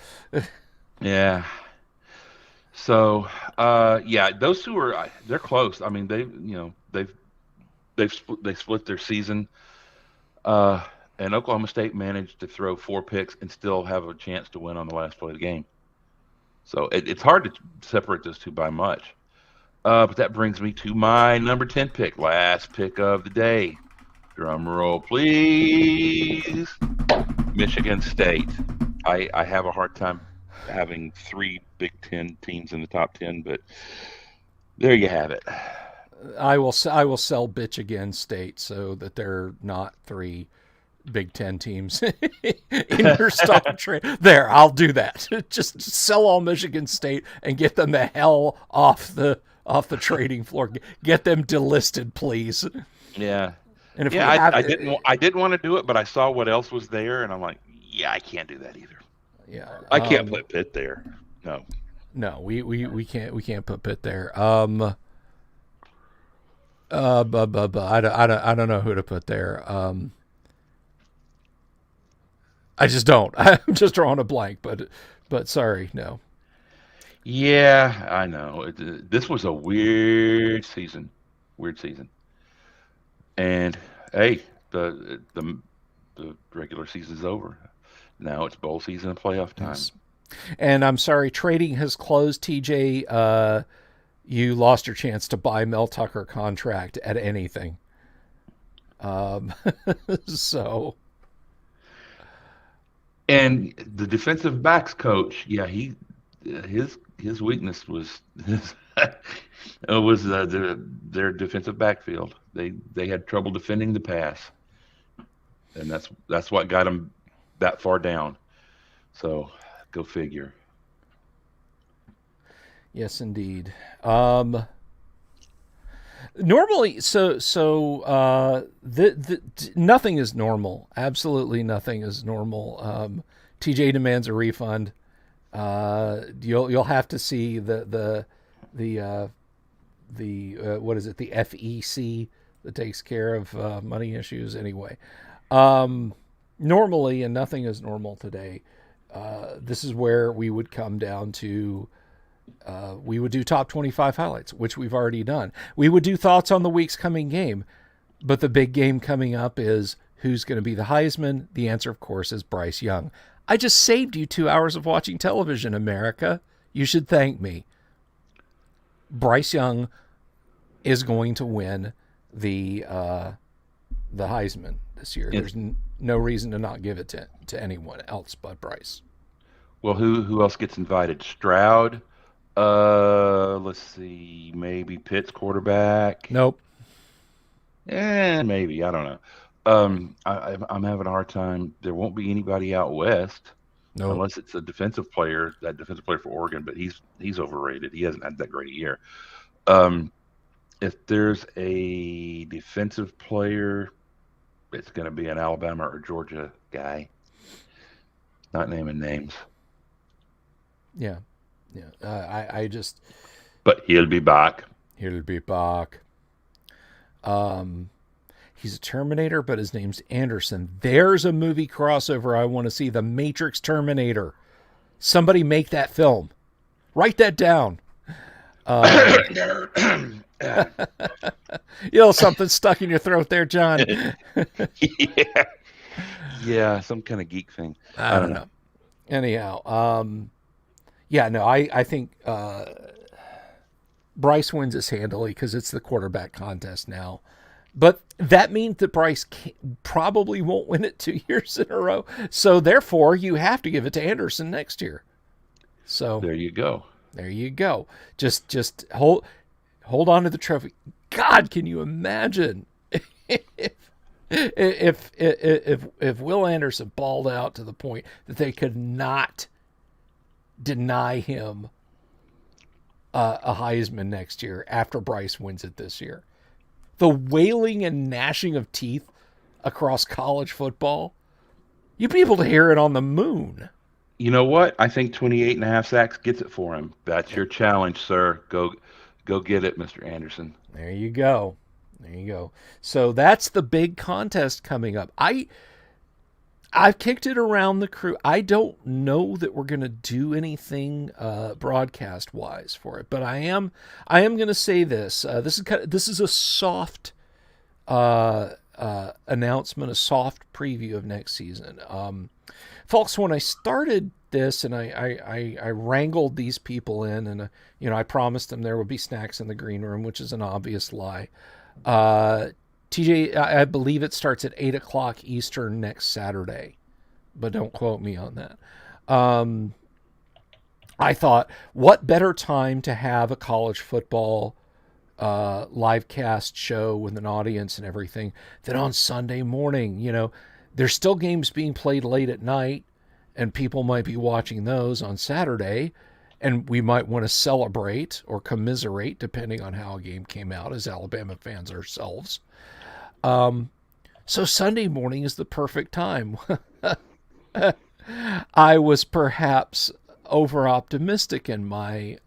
Yeah. So, those two they're close. I mean, they split their season. And Oklahoma State managed to throw 4 picks and still have a chance to win on the last play of the game. So it's hard to separate those two by much. But that brings me to my number 10 pick, last pick of the day. Drum roll, please. Michigan State. I have a hard time having 3 Big Ten teams in the top 10, but there you have it. I will sell bitch again State so that they're not 3 Big Ten teams in your stock trade. There, I'll do that. Just sell all Michigan State and get them the hell off the trading floor. Get them delisted, please. Yeah. And if I didn't want to do it, but I saw what else was there, and I'm like, yeah, I can't do that either. Yeah, I can't put Pitt there. No, we can't put Pitt there. I don't know who to put there. I just don't. I'm just drawing a blank, but sorry, no. Yeah, I know. This was a weird season. And hey, the regular season's over. Now it's bowl season and playoff time. Yes. And I'm sorry, trading has closed, TJ. You lost your chance to buy Mel Tucker contract at anything. So. And the defensive backs coach, yeah, his weakness was their defensive backfield. They had trouble defending the pass, and that's what got them that far down. So go figure. Yes, indeed. Normally, nothing is normal. Absolutely nothing is normal. TJ demands a refund. You'll have to see the what is it? The FEC that takes care of money issues. Anyway, normally, and nothing is normal today. This is where we would come down to. We would do top 25 highlights, which we've already done. We would do thoughts on the week's coming game, but the big game coming up is who's going to be the Heisman. The answer, of course, is Bryce Young. I just saved you 2 hours of watching television, America. You should thank me. Bryce Young is going to win the Heisman this year. There's no reason to not give it to anyone else but Bryce. Well, who else gets invited? Stroud. Let's see. Maybe Pitt's quarterback. Nope. Maybe. I don't know. I'm having a hard time. There won't be anybody out west, unless it's a defensive player. That defensive player for Oregon, but he's overrated. He hasn't had that great a year. If there's a defensive player, it's going to be an Alabama or Georgia guy. Not naming names. Yeah. I just. But he'll be back. He'll be back. He's a Terminator, but his name's Anderson. There's a movie crossover I want to see. The Matrix Terminator. Somebody make that film. Write that down. Something stuck in your throat there, John. Yeah, some kind of geek thing. I don't know. Anyhow, I think Bryce wins this handily because it's the quarterback contest now. But that means that Bryce probably won't win it 2 years in a row. So therefore, you have to give it to Anderson next year. So there you go. There you go. Just hold on to the trophy. God, can you imagine if Will Anderson balled out to the point that they could not deny him a Heisman next year after Bryce wins it this year? The wailing and gnashing of teeth across college football, you'd be able to hear it on the moon. You know what? I think 28.5 sacks gets it for him. That's your challenge, sir. Go get it, Mr. Anderson. There you go. So that's the big contest coming up. I've kicked it around the crew. I don't know that we're going to do anything broadcast wise for it, but I am going to say this. This is a soft announcement, a soft preview of next season. Folks, when I started this and I wrangled these people in, and I promised them there would be snacks in the green room, which is an obvious lie. TJ, I believe it starts at 8:00 Eastern next Saturday, but don't quote me on that. I thought, what better time to have a college football live cast show with an audience and everything than on Sunday morning? There's still games being played late at night, and people might be watching those on Saturday, and we might want to celebrate or commiserate, depending on how a game came out, as Alabama fans ourselves. So Sunday morning is the perfect time. I was perhaps over-optimistic in my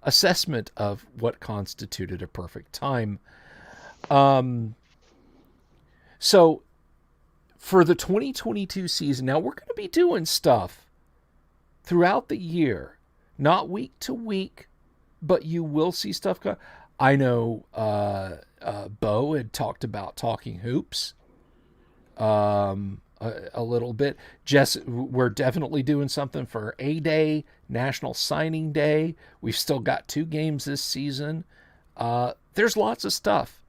assessment of what constituted a perfect time. So for the 2022 season, now we're going to be doing stuff throughout the year, not week to week, but you will see stuff go. I know Bo had talked about talking hoops a little bit. Jess, we're definitely doing something for A-Day, National Signing Day. We've still got 2 games this season. There's lots of stuff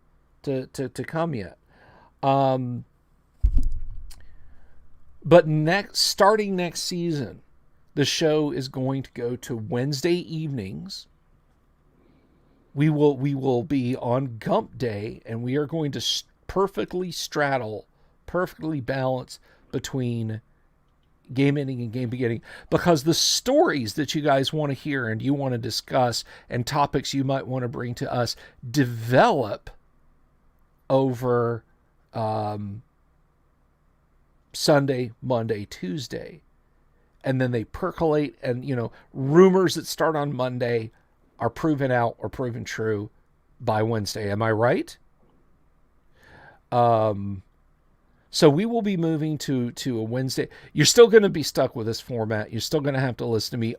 to come yet. But starting next season, the show is going to go to Wednesday evenings. We will be on Gump Day, and we are going to perfectly balance between game ending and game beginning, because the stories that you guys want to hear and you want to discuss and topics you might want to bring to us develop over Sunday, Monday, Tuesday. And then they percolate, and, rumors that start on Monday are proven out or proven true by Wednesday. Am I right? So we will be moving to a Wednesday. You're still going to be stuck with this format. You're still going to have to listen to me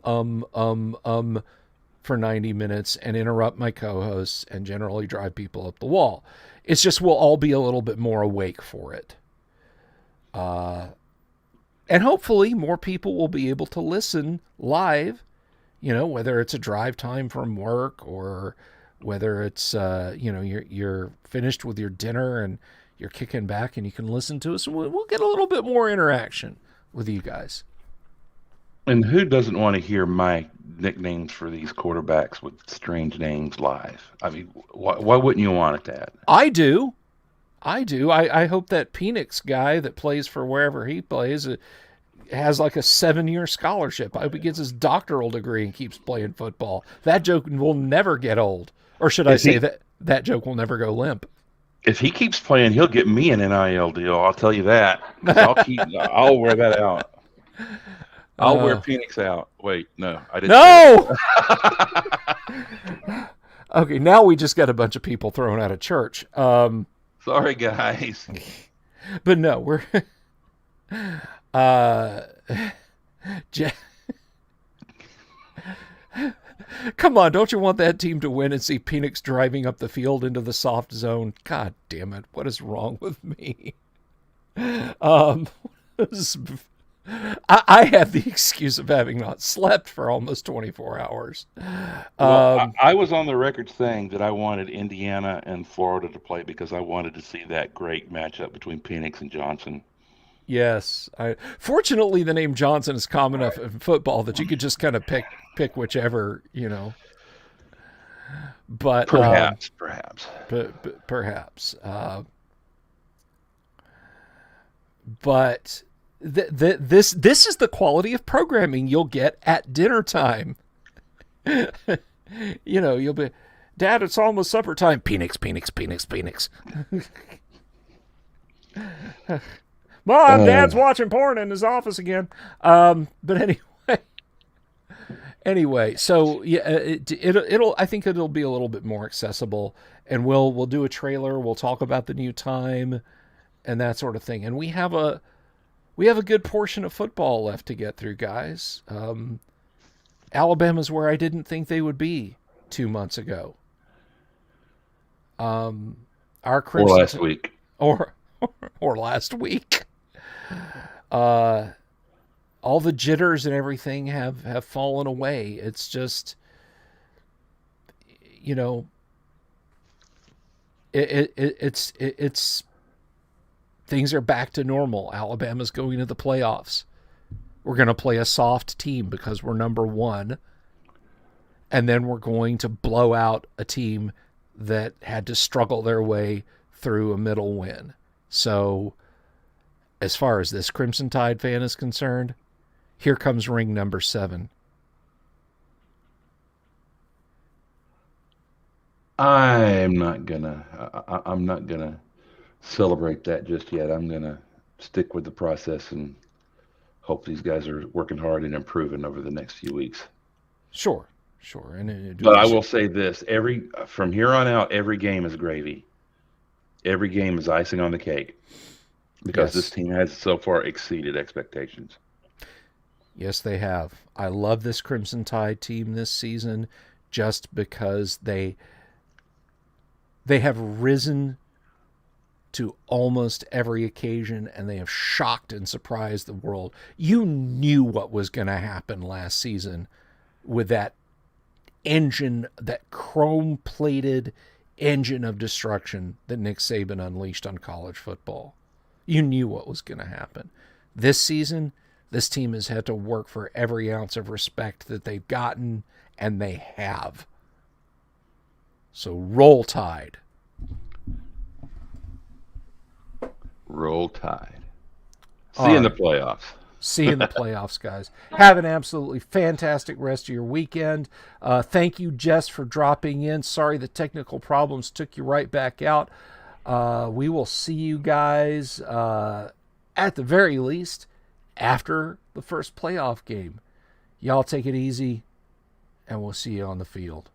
for 90 minutes and interrupt my co-hosts and generally drive people up the wall. It's just we'll all be a little bit more awake for it. And hopefully more people will be able to listen live, whether it's a drive time from work or whether it's, you're finished with your dinner and you're kicking back and you can listen to us. We'll get a little bit more interaction with you guys. And who doesn't want to hear my nicknames for these quarterbacks with strange names live? I mean, why wouldn't you want it, Dad? I do. I hope that Phoenix guy that plays for wherever he plays has like a 7-year scholarship. I hope he gets his doctoral degree and keeps playing football. That joke will never get old. Or should I say that joke will never go limp. If he keeps playing, he'll get me an NIL deal. I'll tell you that. I'll wear that out. I'll wear Phoenix out. Wait, no, I didn't. No. Okay, now we just got a bunch of people thrown out of church. Sorry, guys. But no, we're come on, don't you want that team to win and see Phoenix driving up the field into the soft zone? God damn it, what is wrong with me? I have the excuse of having not slept for almost 24 hours. Well, I was on the record saying that I wanted Indiana and Florida to play because I wanted to see that great matchup between Penix and Johnson. Yes. Fortunately, the name Johnson is common enough in football that you could just kind of pick whichever, But perhaps. Perhaps. But this is the quality of programming you'll get at dinner time. You'll be, Dad, it's almost supper time. Penix. Mom, Dad's watching porn in his office again. But anyway, so yeah, I think it'll be a little bit more accessible, and we'll do a trailer. We'll talk about the new time and that sort of thing. And we have a good portion of football left to get through, guys. Alabama's where I didn't think they would be 2 months ago. Our Crimson, or last week. Or last week. All the jitters and everything have fallen away. It's just, it's things are back to normal. Alabama's going to the playoffs. We're going to play a soft team because we're number one. And then we're going to blow out a team that had to struggle their way through a middle win. So, as far as this Crimson Tide fan is concerned, here comes ring number 7. I'm not gonna celebrate that just yet. I'm gonna stick with the process and hope these guys are working hard and improving over the next few weeks. Sure. But I will say this: from here on out, every game is gravy. Every game is icing on the cake because this team has so far exceeded expectations. Yes, they have. I love this Crimson Tide team this season just because they have risen to almost every occasion, and they have shocked and surprised the world. You knew what was going to happen last season with that engine, that chrome-plated engine of destruction that Nick Saban unleashed on college football. You knew what was going to happen. This season, this team has had to work for every ounce of respect that they've gotten, and they have. So roll Tide. Roll Tide. See you in the playoffs. See you in the playoffs, guys. Have an absolutely fantastic rest of your weekend. Thank you, Jess, for dropping in. Sorry the technical problems took you right back out. We will see you guys, at the very least, after the first playoff game. Y'all take it easy, and we'll see you on the field.